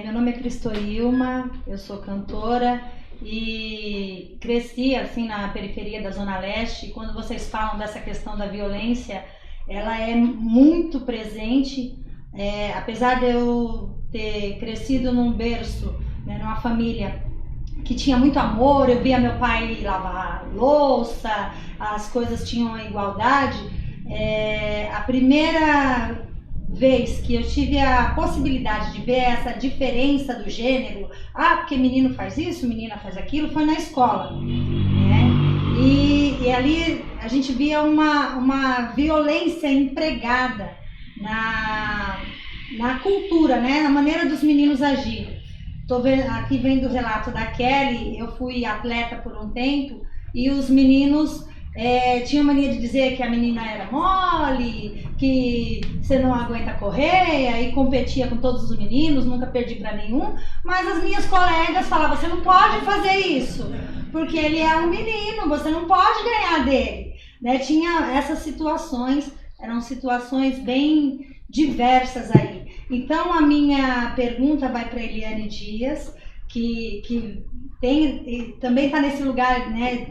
meu nome é Cristoilma, eu sou cantora e cresci assim na periferia da Zona Leste. Quando vocês falam dessa questão da violência, ela é muito presente, apesar de eu ter crescido num berço, né, numa família que tinha muito amor, eu via meu pai lavar louça, as coisas tinham a igualdade. A primeira vez que eu tive a possibilidade de ver essa diferença do gênero, porque menino faz isso, menina faz aquilo, foi na escola, né? E ali a gente via uma violência empregada na cultura, né? Na maneira dos meninos agirem. Estou aqui vendo o relato da Kelly. Eu fui atleta por um tempo e os meninos tinham mania de dizer que a menina era mole, que você não aguenta correr, aí competia com todos os meninos, nunca perdi para nenhum, mas as minhas colegas falavam, você não pode fazer isso, porque ele é um menino, você não pode ganhar dele, né? Tinha essas situações, eram situações bem diversas aí. Então a minha pergunta vai para Eliane Dias, que também está nesse lugar, né,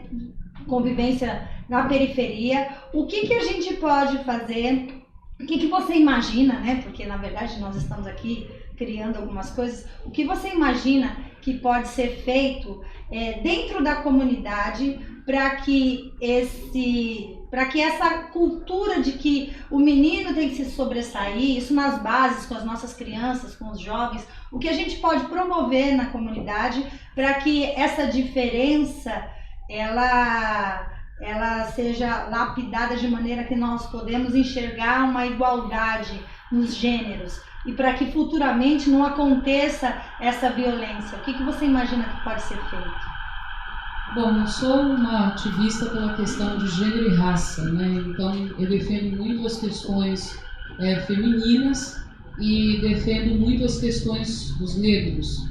convivência na periferia. O que a gente pode fazer? O que você imagina, né? Porque na verdade nós estamos aqui criando algumas coisas. O que você imagina que pode ser feito dentro da comunidade para que essa cultura de que o menino tem que se sobressair, isso nas bases, com as nossas crianças, com os jovens, o que a gente pode promover na comunidade para que essa diferença ela seja lapidada de maneira que nós podemos enxergar uma igualdade nos gêneros e para que futuramente não aconteça essa violência. O que você imagina que pode ser feito? Bom, eu sou uma ativista pela questão de gênero e raça, né? Então eu defendo muito as questões femininas e defendo muito as questões dos negros.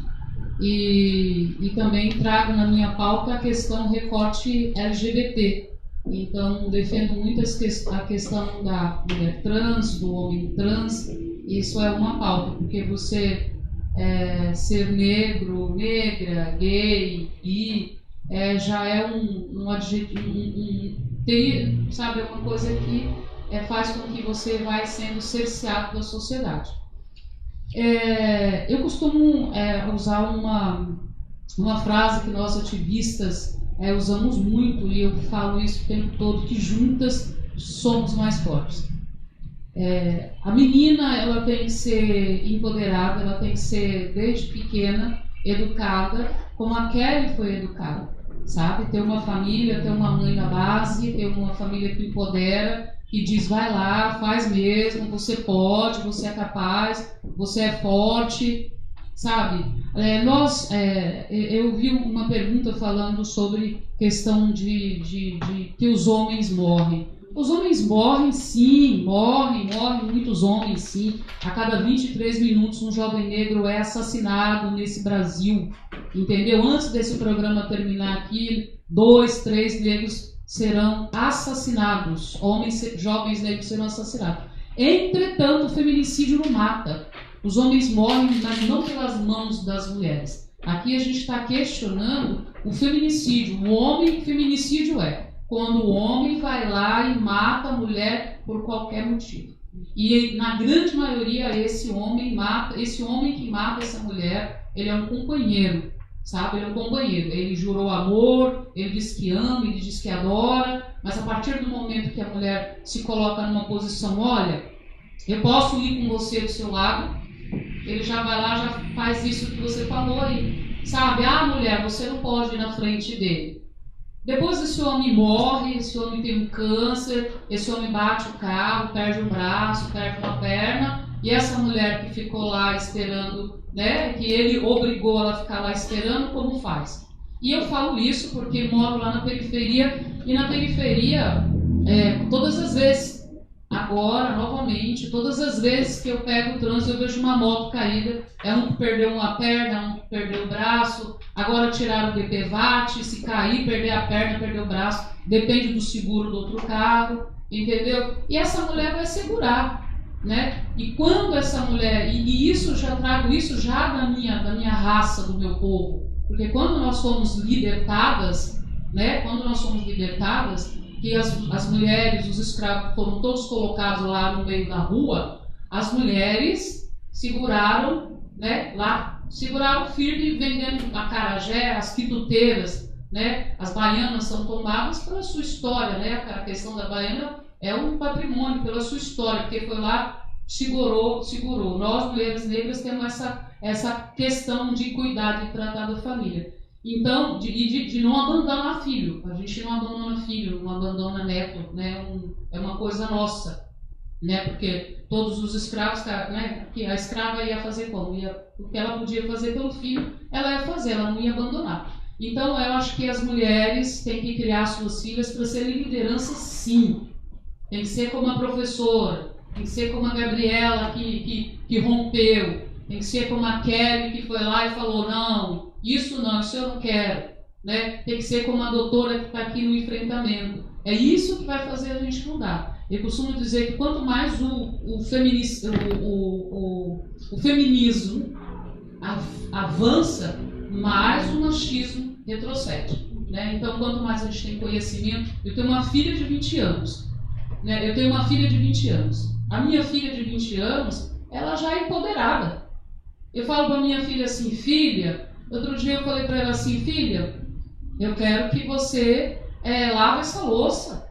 E também trago na minha pauta a questão recorte LGBT. Então defendo muito a questão da mulher trans, do homem trans. Isso é uma pauta, porque você ser negro, negra, gay, bi, já é um adjetivo, sabe, é uma coisa que faz com que você vai sendo cerceado da sociedade. Eu costumo usar uma frase que nós ativistas usamos muito, e eu falo isso o tempo todo, que juntas somos mais fortes. A menina, ela tem que ser empoderada, ela tem que ser, desde pequena, educada, como a Kelly foi educada, sabe? Ter uma família, ter uma mãe na base, ter uma família que empodera, que diz, vai lá, faz mesmo, você pode, você é capaz, você é forte, sabe? Eu vi uma pergunta falando sobre questão de que os homens morrem. Os homens morrem, sim, morrem muitos homens, sim. A cada 23 minutos um jovem negro é assassinado nesse Brasil, entendeu? Antes desse programa terminar aqui, 2, 3 negros serão assassinados, jovens negros serão assassinados. Entretanto, o feminicídio não mata. Os homens morrem, mas não pelas mãos das mulheres. Aqui a gente está questionando o feminicídio. O homem, feminicídio é quando o homem vai lá e mata a mulher por qualquer motivo. E na grande maioria esse homem que mata essa mulher, ele é um companheiro, sabe? Ele é um companheiro. Ele jurou amor, ele diz que ama, ele diz que adora, mas a partir do momento que a mulher se coloca numa posição, olha, eu posso ir com você do seu lado, ele já vai lá, já faz isso que você falou aí, sabe? Mulher, você não pode ir na frente dele. Depois esse homem morre, esse homem tem um câncer, esse homem bate o carro, perde um braço, perde uma perna, e essa mulher que ficou lá esperando, né, que ele obrigou ela a ficar lá esperando, como faz? E eu falo isso porque moro lá na periferia, e na periferia, todas as vezes, agora, novamente, todas as vezes que eu pego o trânsito, eu vejo uma moto caída, é um que perdeu uma perna, um que perdeu o braço, agora tiraram o DPVAT, se cair, perder a perna, perder o braço, depende do seguro do outro carro, entendeu? E essa mulher vai segurar, né? E quando essa mulher, e isso já trago isso já da minha raça, do meu povo, porque quando nós somos libertadas, né? Quando nós somos libertadas, que as mulheres, os escravos foram todos colocados lá no meio da rua, as mulheres seguraram, né, lá, seguraram firme vendendo acarajé, as quituteiras, né, as baianas são tomadas pela sua história, né, a questão da baiana é um patrimônio pela sua história, porque foi lá, segurou. Nós, mulheres negras, temos essa questão de cuidar, de tratar da família. Então, de não abandonar filho. A gente não abandona filho, não abandona neto, né? É uma coisa nossa, né? Porque todos os escravos, né? Que a escrava ia fazer como? O que ela podia fazer pelo filho, ela ia fazer, ela não ia abandonar. Então, eu acho que as mulheres têm que criar suas filhas para serem liderança, sim. Tem que ser como a professora, tem que ser como a Gabriela que rompeu, tem que ser como a Kelly que foi lá e falou, não, isso eu não quero, né? Tem que ser como a doutora que está aqui no enfrentamento. É isso que vai fazer a gente mudar. Eu costumo dizer que quanto mais o feminismo avança, mais o machismo retrocede, né? Então, quanto mais a gente tem conhecimento... Eu tenho uma filha de 20 anos, né? A minha filha de 20 anos, ela já é empoderada. Eu falo para minha filha assim, filha... Outro dia eu falei para ela assim, filha, eu quero que você lave essa louça,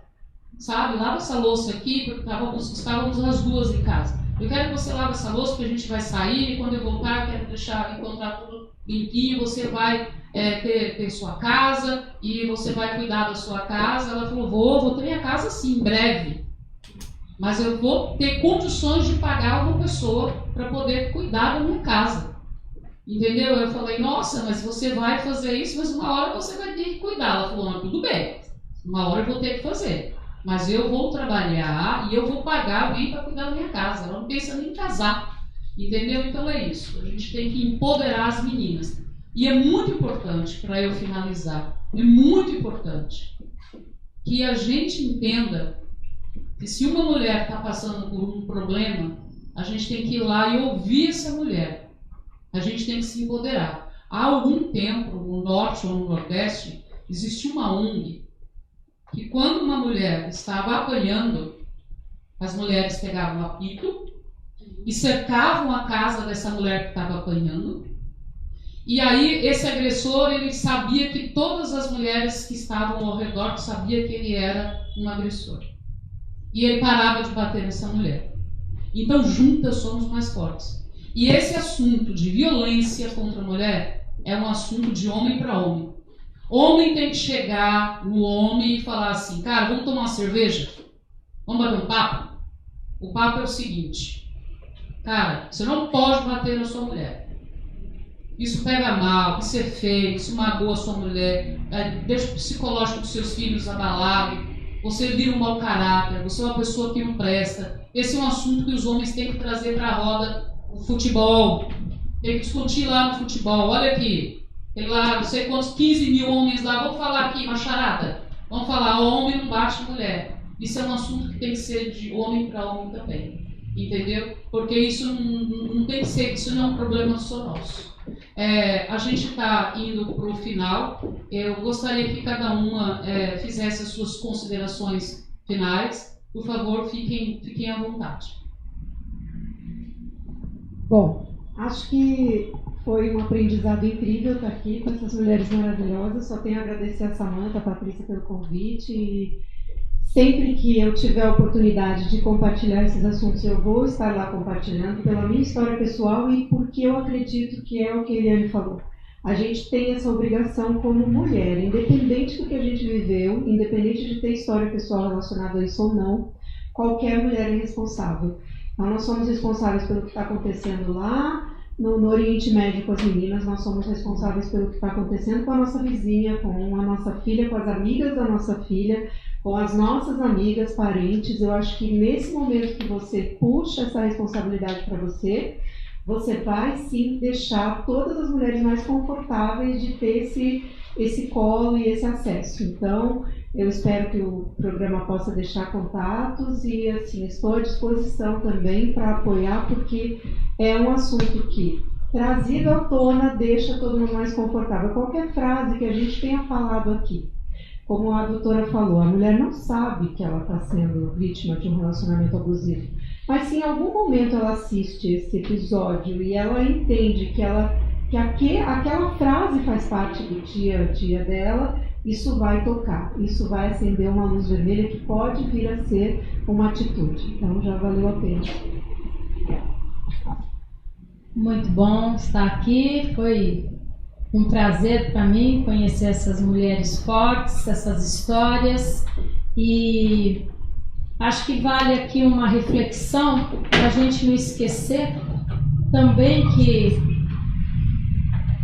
sabe? Lava essa louça aqui, porque estávamos as duas em casa. Eu quero que você lave essa louça, porque a gente vai sair, e quando eu voltar, eu quero encontrar tudo limpinho, você vai ter sua casa, e você vai cuidar da sua casa. Ela falou, vou ter minha casa sim, em breve. Mas eu vou ter condições de pagar uma pessoa para poder cuidar da minha casa. Entendeu? Eu falei, nossa, mas você vai fazer isso, mas uma hora você vai ter que cuidar. Ela falou, tudo bem, uma hora eu vou ter que fazer. Mas eu vou trabalhar e eu vou pagar alguém para cuidar da minha casa. Ela não pensa nem em casar. Entendeu? Então é isso. A gente tem que empoderar as meninas. E é muito importante, para eu finalizar, é muito importante que a gente entenda que se uma mulher está passando por um problema, a gente tem que ir lá e ouvir essa mulher. A gente tem que se empoderar. Há algum tempo, no Norte ou no Nordeste, existiu uma ONG que quando uma mulher estava apanhando, as mulheres pegavam apito e cercavam a casa dessa mulher que estava apanhando E aí esse agressor, ele sabia que todas as mulheres que estavam ao redor sabia que ele era um agressor. E ele parava de bater nessa mulher. Então juntas somos mais fortes. E esse assunto de violência contra a mulher é um assunto de homem para homem. Homem tem que chegar no homem e falar assim, cara, vamos tomar uma cerveja? Vamos bater um papo? O papo é o seguinte, cara, você não pode bater na sua mulher. Isso pega mal, isso é feio, isso magoa a sua mulher, deixa o psicológico dos seus filhos abalado, você vira um mau caráter, você é uma pessoa que não presta. Esse é um assunto que os homens têm que trazer para a roda o futebol. Tem que discutir lá no futebol. Olha aqui, tem lá não sei quantos, 15 mil homens lá, vamos falar aqui, uma charada. Vamos falar, o homem não bate mulher. Isso é um assunto que tem que ser de homem para homem também. Entendeu? Porque isso não tem que ser, isso não é um problema só nosso. A gente está indo para o final. Eu gostaria que cada uma fizesse as suas considerações finais. Por favor, fiquem à vontade. Bom, acho que foi um aprendizado incrível estar aqui com essas mulheres maravilhosas. Só tenho a agradecer a Samantha, a Patrícia pelo convite. E sempre que eu tiver a oportunidade de compartilhar esses assuntos, eu vou estar lá compartilhando pela minha história pessoal e porque eu acredito que é o que a Eliane falou. A gente tem essa obrigação como mulher, independente do que a gente viveu, independente de ter história pessoal relacionada a isso ou não, qualquer mulher é responsável. Então, nós somos responsáveis pelo que está acontecendo lá no Oriente Médio com as meninas, nós somos responsáveis pelo que está acontecendo com a nossa vizinha, com a nossa filha, com as amigas da nossa filha, com as nossas amigas, parentes. Eu acho que nesse momento que você puxa essa responsabilidade para você, você vai sim deixar todas as mulheres mais confortáveis de ter esse colo e esse acesso. Então, eu espero que o programa possa deixar contatos e, assim, estou à disposição também para apoiar, porque é um assunto que, trazido à tona, deixa todo mundo mais confortável. Qualquer frase que a gente tenha falado aqui, como a doutora falou, a mulher não sabe que ela está sendo vítima de um relacionamento abusivo. Mas se em algum momento ela assiste esse episódio e ela entende que aquela frase faz parte do dia a dia dela, isso vai tocar, isso vai acender uma luz vermelha que pode vir a ser uma atitude. Então já valeu a pena. Muito bom estar aqui, foi um prazer para mim conhecer essas mulheres fortes, essas histórias, e acho que vale aqui uma reflexão para a gente não esquecer também que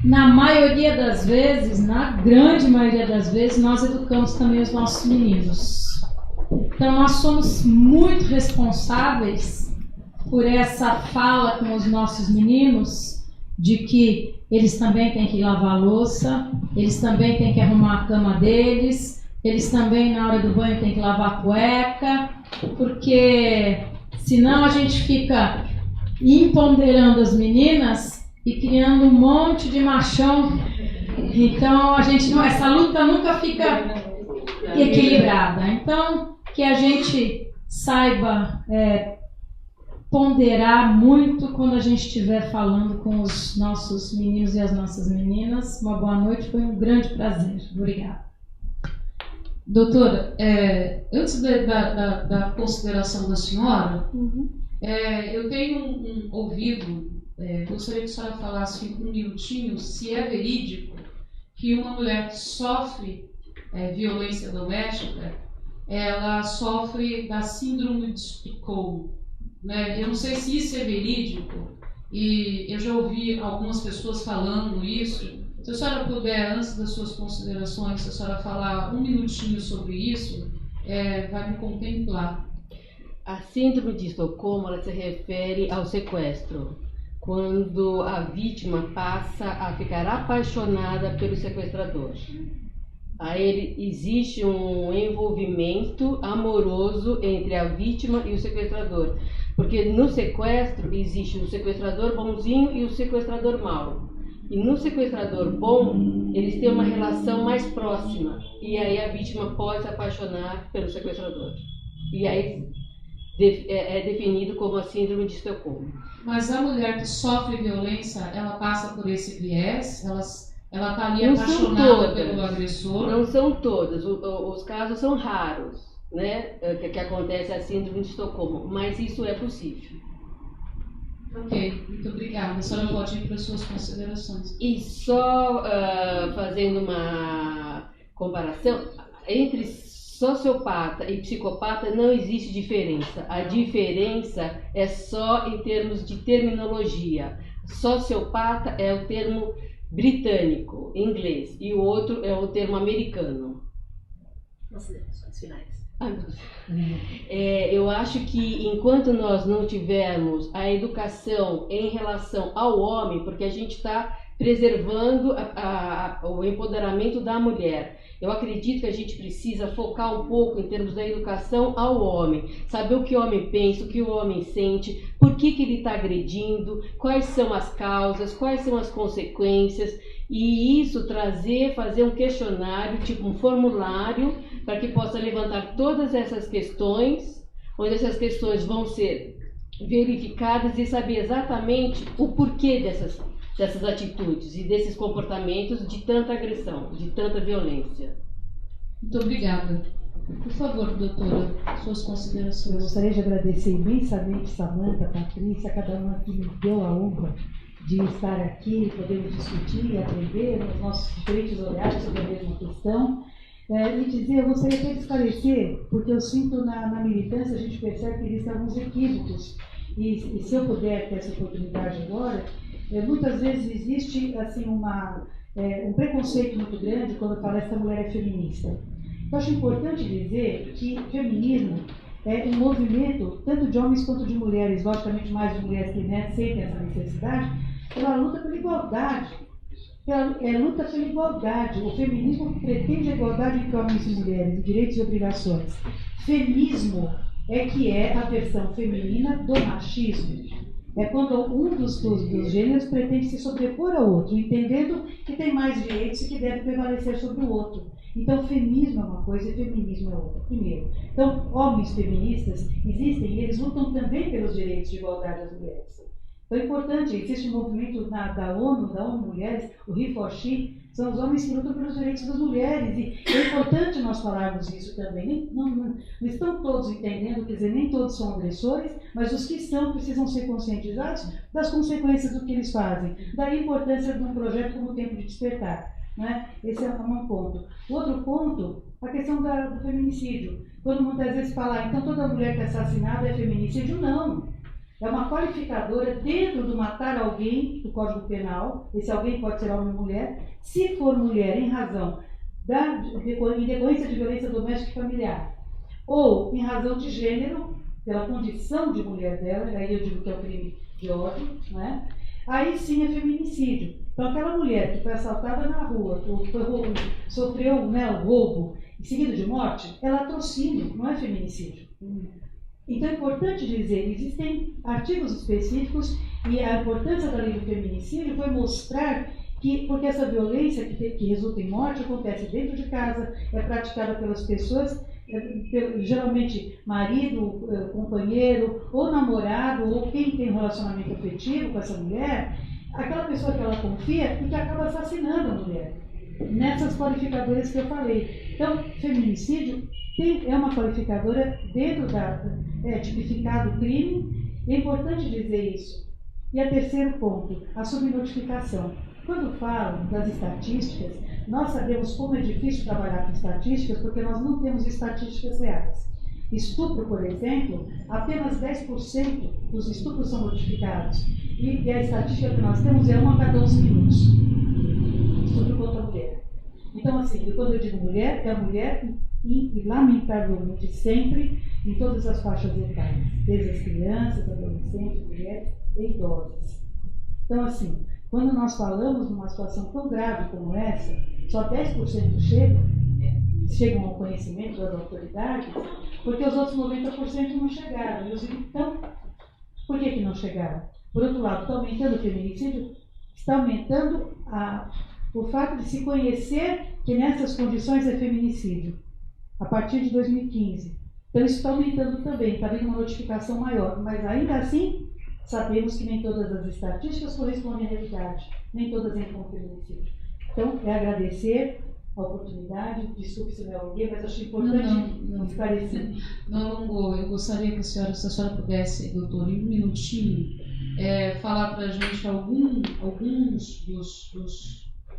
na maioria das vezes, na grande maioria das vezes, nós educamos também os nossos meninos. Então nós somos muito responsáveis por essa fala com os nossos meninos de que eles também têm que lavar a louça, eles também têm que arrumar a cama deles, eles também na hora do banho têm que lavar a cueca, porque senão a gente fica empoderando as meninas e criando um monte de machão. Então essa luta nunca fica equilibrada. Então que a gente saiba ponderar muito quando a gente estiver falando com os nossos meninos e as nossas meninas. Uma boa noite, foi um grande prazer. Obrigada. Doutora, antes da consideração da senhora, eu tenho ouvido, gostaria que a senhora falasse um minutinho se é verídico que uma mulher que sofre violência doméstica, ela sofre da síndrome de Estocolmo. Eu não sei se isso é verídico, e eu já ouvi algumas pessoas falando isso. Se a senhora puder, antes das suas considerações, se a senhora falar um minutinho sobre isso, vai me contemplar. A síndrome de Estocolmo, ela se refere ao sequestro, quando a vítima passa a ficar apaixonada pelo sequestrador. Aí existe um envolvimento amoroso entre a vítima e o sequestrador, porque no sequestro existe o sequestrador bonzinho e o sequestrador mau. E no sequestrador bom, eles têm uma relação mais próxima. E aí a vítima pode se apaixonar pelo sequestrador. E aí é definido como a síndrome de Estocolmo. Mas a mulher que sofre violência, ela passa por esse viés? Ela está ali Não apaixonada pelo agressor? Não são todas. Os casos são raros, né? Que acontece a síndrome de Estocolmo, mas isso é possível. Ok, muito obrigada. A senhora pode ir para as suas considerações. E só fazendo uma comparação, entre sociopata e psicopata não existe diferença. A diferença é só em termos de terminologia. Sociopata é o termo britânico, em inglês, e o outro é o termo americano. Considerações finais. Eu acho que enquanto nós não tivermos a educação em relação ao homem, porque a gente está preservando o empoderamento da mulher, eu acredito que a gente precisa focar um pouco em termos da educação ao homem, saber o que o homem pensa, o que o homem sente, por que ele está agredindo, quais são as causas, quais são as consequências, e isso fazer um questionário, tipo um formulário, para que possa levantar todas essas questões, onde essas questões vão ser verificadas e saber exatamente o porquê dessas atitudes e desses comportamentos de tanta agressão, de tanta violência. Muito obrigada. Por favor, doutora, suas considerações. Eu gostaria de agradecer imensamente Samanta, Patrícia, cada uma que me deu a honra de estar aqui, podemos discutir e aprender os nossos diferentes olhares sobre a mesma questão. E dizer, eu gostaria até de esclarecer, porque eu sinto na militância, a gente percebe que existem alguns equívocos, e se eu puder ter essa oportunidade agora, muitas vezes existe assim, um preconceito muito grande quando fala que essa mulher é feminista. Eu acho importante dizer que feminismo é um movimento tanto de homens quanto de mulheres, logicamente mais de mulheres que sentem essa necessidade, ela luta pela igualdade. Luta pela igualdade. O feminismo pretende a igualdade entre homens e mulheres, direitos e obrigações. Feminismo é a versão feminina do machismo. É quando um dos gêneros pretende se sobrepor ao outro, entendendo que tem mais direitos e que deve prevalecer sobre o outro. Então, feminismo é uma coisa e feminismo é outra. Primeiro, então, homens feministas existem e eles lutam também pelos direitos de igualdade das mulheres. Então, é importante, existe um movimento da ONU Mulheres, o He4She, são os homens que lutam pelos direitos das mulheres, e é importante nós falarmos isso também. Não estão todos entendendo, quer dizer, nem todos são agressores, mas os que são precisam ser conscientizados das consequências do que eles fazem. Daí a importância de um projeto como o Tempo de Despertar. Né? Esse é um ponto. Outro ponto, a questão do feminicídio. Quando muitas vezes fala, então toda mulher que é assassinada é feminicídio, não. É uma qualificadora dentro do matar alguém do Código Penal, esse alguém pode ser homem ou mulher, se for mulher em razão em decorrência de violência doméstica e familiar, ou em razão de gênero, pela condição de mulher dela, aí eu digo que é o crime de ódio, né? Aí sim é feminicídio. Então aquela mulher que foi assaltada na rua, sofreu o roubo seguido de morte, é latrocínio, não é feminicídio. Então é importante dizer, existem artigos específicos e a importância da lei do feminicídio foi mostrar que, porque essa violência que resulta em morte acontece dentro de casa, é praticada pelas pessoas, geralmente marido, companheiro, ou namorado, ou quem tem um relacionamento afetivo com essa mulher, aquela pessoa que ela confia e que acaba assassinando a mulher, nessas qualificadoras que eu falei. Então, feminicídio é uma qualificadora dentro tipificado crime, é importante dizer isso. E a terceiro ponto, a subnotificação. Quando falo das estatísticas, nós sabemos como é difícil trabalhar com estatísticas, porque nós não temos estatísticas reais. Estupro, por exemplo, apenas 10% dos estupros são notificados. E a estatística que nós temos é 1 a cada 11 minutos. Estupro contra a mulher. Então, assim, quando eu digo mulher, é a mulher, e lamentavelmente sempre, em todas as faixas etárias, desde as crianças, adolescentes, mulheres e idosas. Então, assim, quando nós falamos numa situação tão grave como essa, só 10% chegam ao conhecimento das autoridades, porque os outros 90% não chegaram. Então, por que não chegaram? Por outro lado, está aumentando o feminicídio, está aumentando o fato de se conhecer que nessas condições é feminicídio. A partir de 2015, Então isso está aumentando também, está havendo uma notificação maior, mas ainda assim sabemos que nem todas as estatísticas correspondem à realidade, nem todas entram no feminicídio. Então é agradecer a oportunidade, desculpe se me alonguei, mas acho importante esclarecer. Não, eu gostaria que se a senhora pudesse, doutor, em um minutinho, falar para a gente alguns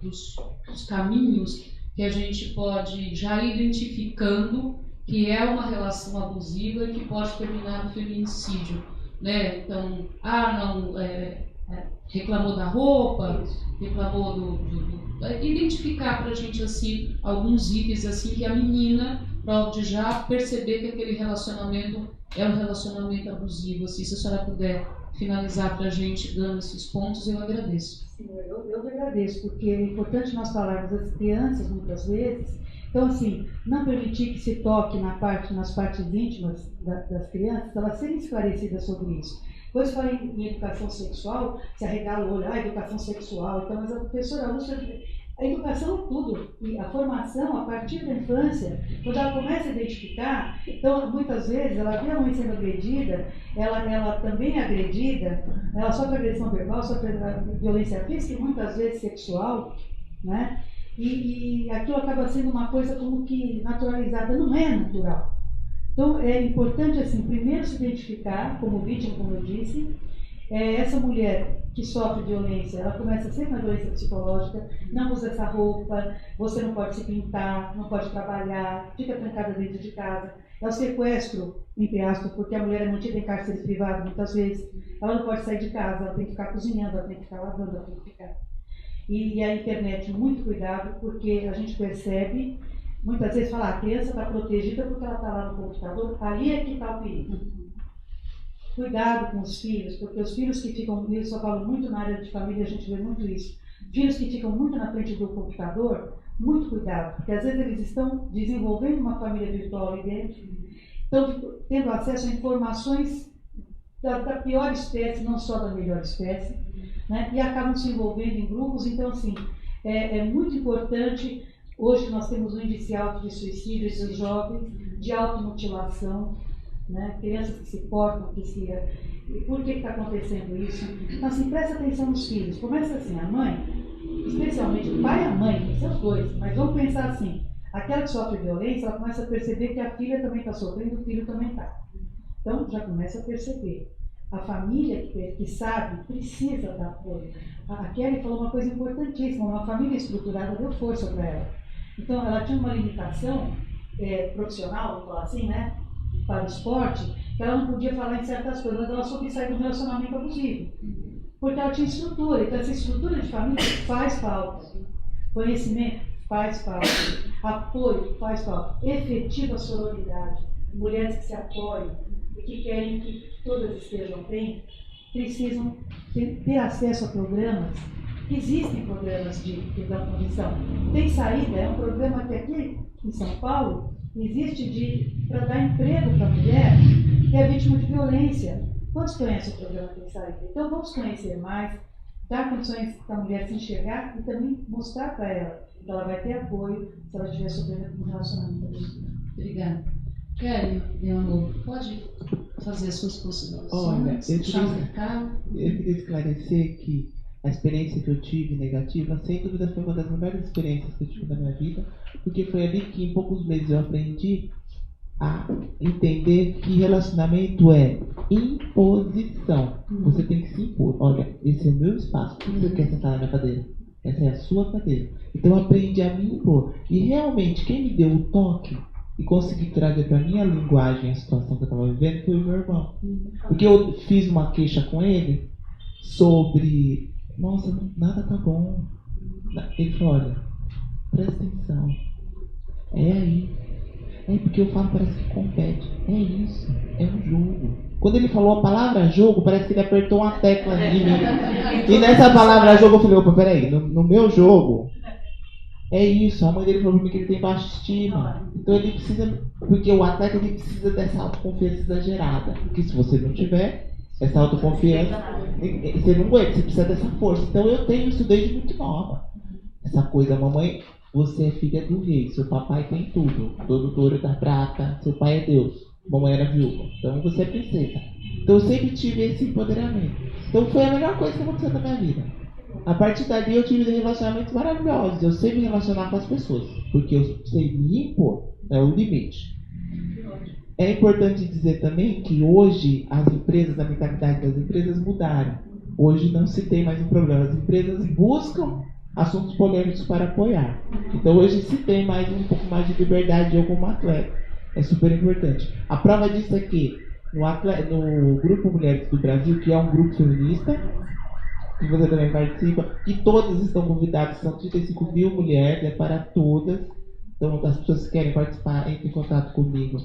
dos caminhos que a gente pode já ir identificando que é uma relação abusiva e que pode terminar no feminicídio, né? Então, reclamou da roupa, reclamou identificar para a gente assim alguns itens assim que a menina pode já perceber que aquele relacionamento é um relacionamento abusivo. Assim, se a senhora puder finalizar para a gente dando esses pontos, eu agradeço. Sim, eu agradeço, porque é importante nós falarmos das crianças muitas vezes. Então, assim, não permitir que se toque nas partes íntimas das crianças, elas serem esclarecidas sobre isso. Depois fala em educação sexual, se arregala o olho, educação sexual. Então, mas a professora Lúcia, a educação é tudo. E a formação, a partir da infância, quando ela começa a identificar, então, muitas vezes, ela vê a mãe sendo agredida, ela também é agredida, ela sofre agressão verbal, sofre violência física e muitas vezes sexual, né? E aquilo acaba sendo uma coisa como que naturalizada, não é natural. Então é importante assim, primeiro se identificar como vítima, como eu disse. Essa mulher que sofre violência, ela começa sempre na violência psicológica, não usa essa roupa, você não pode se pintar, não pode trabalhar, fica trancada dentro de casa. É o sequestro, entre aspas, porque a mulher é mantida em cárcere privado muitas vezes. Ela não pode sair de casa, ela tem que ficar cozinhando, ela tem que ficar lavando, ela tem que ficar... E a internet, muito cuidado, porque a gente percebe, muitas vezes fala, a criança está protegida porque ela está lá no computador, ali é que está o perigo. Cuidado com os filhos, porque os filhos que ficam, eu só falo muito na área de família, a gente vê muito isso, filhos que ficam muito na frente do computador, muito cuidado, porque às vezes eles estão desenvolvendo uma família virtual ali dentro, estão tendo acesso a informações da pior espécie, não só da melhor espécie, né? E acabam se envolvendo em grupos. Então, assim, é muito importante. Hoje nós temos um índice alto de suicídio entre os jovens, de automutilação, né? Crianças que se cortam, E por que está acontecendo isso? Então, assim, presta atenção nos filhos. Começa assim, a mãe, especialmente o pai e a mãe, tem que ser os dois, mas vamos pensar assim, aquela que sofre violência, ela começa a perceber que a filha também está sofrendo, o filho também está. Então, já começa a perceber. A família que sabe precisa dar apoio. A Kelly falou uma coisa importantíssima, uma família estruturada deu força para ela. Então, ela tinha uma limitação profissional, vamos falar assim, né, para o esporte, que ela não podia falar em certas coisas, mas ela soube sair do relacionamento abusivo. Porque ela tinha estrutura, então essa estrutura de família faz falta. Conhecimento faz falta. Apoio faz falta. Efetiva sororidade. Mulheres que se apoiam e que querem que todas estejam bem, precisam ter acesso a programas. Existem programas da condição. Tem saída, é um programa que aqui em São Paulo existe para dar emprego para a mulher que é vítima de violência. Quantos conhecem o programa Tem Saída? Então vamos conhecer mais, dar condições para a mulher se enxergar e também mostrar para ela que ela vai ter apoio se ela estiver sofrendo um relacionamento. Obrigada. Kelly, meu amor, pode fazer as suas considerações? Olha, eu queria esclarecer que a experiência que eu tive negativa, sem dúvida, foi uma das melhores experiências que eu tive na minha vida, porque foi ali que em poucos meses eu aprendi a entender que relacionamento é imposição. Você tem que se impor. Olha, esse é o meu espaço. Por que você quer sentar na minha cadeira? Essa é a sua cadeira. Então eu aprendi a me impor. E realmente, quem me deu o toque e consegui trazer para minha linguagem a situação que eu estava vivendo foi o meu irmão. Porque eu fiz uma queixa com ele sobre, nossa, nada tá bom. Ele falou, olha, presta atenção, é aí. É porque eu falo, parece que compete. É isso, é um jogo. Quando ele falou a palavra jogo, parece que ele apertou uma tecla em mim. E nessa palavra jogo eu falei, opa, peraí, no meu jogo... É isso, a mãe dele falou pra mim que ele tem baixa estima. Então ele precisa, porque o atleta ele precisa dessa autoconfiança exagerada. Porque se você não tiver essa autoconfiança, você não aguenta, você precisa dessa força. Então eu tenho isso desde muito nova. Essa coisa, mamãe, você é filha do rei, seu papai tem tudo. Dono do ouro e da prata, seu pai é Deus. mamãe era viúva. Então você é princesa. Então eu sempre tive esse empoderamento. Então foi a melhor coisa que aconteceu na minha vida. A partir dali eu tive relacionamentos maravilhosos. Eu sei me relacionar com as pessoas, porque eu sei me impor, é o limite. É importante dizer também que hoje as empresas, a mentalidade das empresas mudaram. Hoje não se tem mais um problema. As empresas buscam assuntos polêmicos para apoiar. Então hoje se tem mais um pouco mais de liberdade de algum atleta. É super importante. A prova disso é que no Grupo Mulheres do Brasil, que é um grupo feminista, que você também participa, que todas estão convidadas, são 35 mil mulheres, é para todas. Então as pessoas que querem participar, entrem em contato comigo.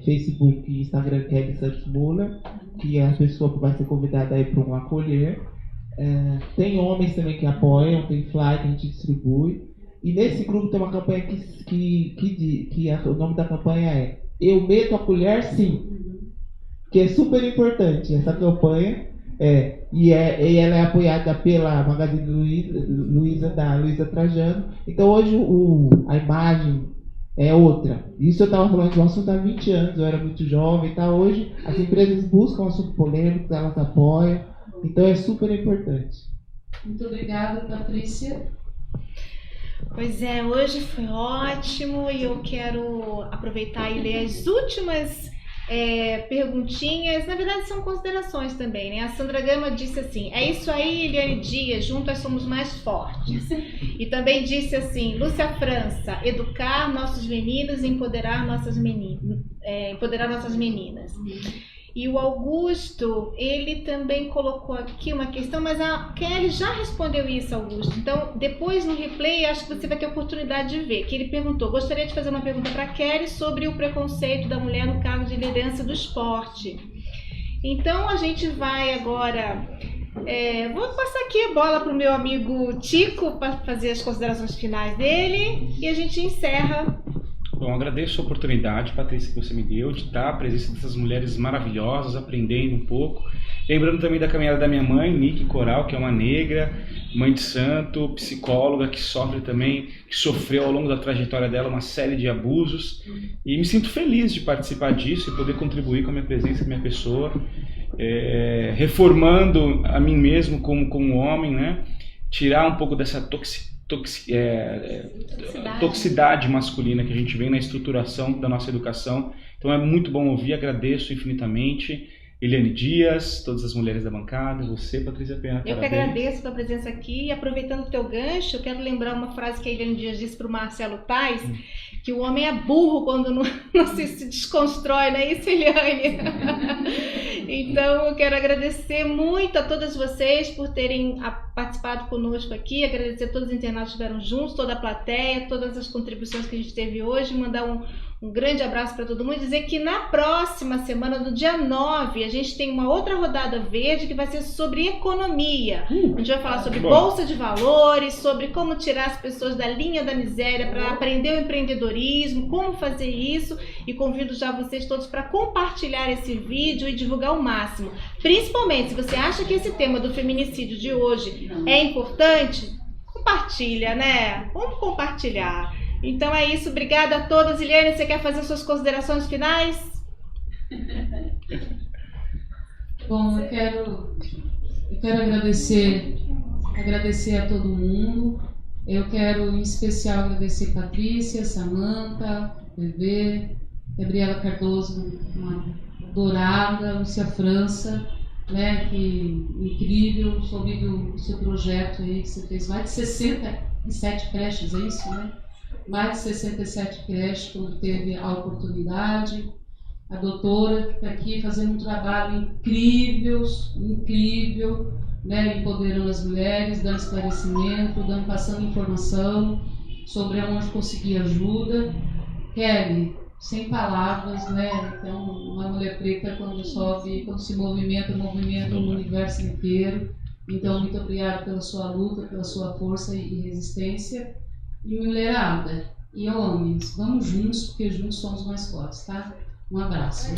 Facebook e Instagram Kelly Santos Muller, que a pessoa vai ser convidada aí para um acolher. Tem homens também que apoiam, tem flyer que a gente distribui. E nesse grupo tem uma campanha o nome da campanha é Eu Meto a Colher Sim, que é super importante essa campanha. E ela é apoiada pela Magazine Luiza, da Luiza Trajano. Então hoje a imagem é outra. Isso eu estava falando de um assunto há 20 anos, eu era muito jovem, tá? Hoje as empresas buscam assuntos polêmicos, elas apoiam, então é super importante. Muito obrigada, Patrícia. Pois é, hoje foi ótimo e eu quero aproveitar e ler as últimas perguntinhas. Na verdade são considerações também, né? A Sandra Gama disse assim: é isso aí, Eliane Dias, juntas somos mais fortes. E também disse assim: Lúcia França, educar nossos meninos e empoderar nossas meninas. E o Augusto, ele também colocou aqui uma questão, mas a Kelly já respondeu isso, Augusto. Então, depois no replay, acho que você vai ter oportunidade de ver. Que ele perguntou, gostaria de fazer uma pergunta para a Kelly sobre o preconceito da mulher no cargo de liderança do esporte. Então, a gente vai agora... vou passar aqui a bola para o meu amigo Tico para fazer as considerações finais dele e a gente encerra. Bom, agradeço a oportunidade, Patrícia, que você me deu de estar à presença dessas mulheres maravilhosas, aprendendo um pouco. Lembrando também da caminhada da minha mãe, Nick Coral, que é uma negra, mãe de santo, psicóloga, que sofreu ao longo da trajetória dela uma série de abusos. E me sinto feliz de participar disso e poder contribuir com a minha presença, com a minha pessoa, reformando a mim mesmo como homem, né? Tirar um pouco dessa toxicidade masculina que a gente vê na estruturação da nossa educação. Então é muito bom ouvir, agradeço infinitamente. Eliane Dias, todas as mulheres da bancada, você, Patrícia Pena. Eu que agradeço a tua presença aqui e aproveitando o teu gancho, eu quero lembrar uma frase que a Eliane Dias disse para o Marcelo Paes, que o homem é burro quando não se desconstrói, não é isso, Eliane? Então eu quero agradecer muito a todas vocês por terem participado conosco aqui, agradecer a todos os internautas que estiveram juntos, toda a plateia, todas as contribuições que a gente teve hoje, mandar um grande abraço para todo mundo, dizer que na próxima semana, no dia 9, a gente tem uma outra rodada verde que vai ser sobre economia. A gente vai falar sobre bolsa de valores, sobre como tirar as pessoas da linha da miséria para aprender o empreendedorismo, como fazer isso, e convido já vocês todos para compartilhar esse vídeo e divulgar ao máximo. Principalmente, se você acha que esse tema do feminicídio de hoje é importante, compartilha, né? Vamos compartilhar. Então é isso, obrigada a todas. Eliane, você quer fazer suas considerações finais? Bom, eu quero agradecer a todo mundo. Eu quero em especial agradecer Patrícia, Samanta, Bebê, Gabriela Cardoso, uma dourada, Lúcia França, né, que incrível, soube do seu projeto aí, que você fez mais de 67 creches, é isso, né? Mais de 67 creches, quando teve a oportunidade. A doutora que está aqui fazendo um trabalho incrível, né, empoderando as mulheres, dando esclarecimento, passando informação sobre onde conseguir ajuda. Kelly, sem palavras, né? Então, uma mulher preta quando se movimenta no universo inteiro. Então, muito obrigada pela sua luta, pela sua força e resistência. E mulherada, e homens, vamos juntos, porque juntos somos mais fortes, tá? Um abraço.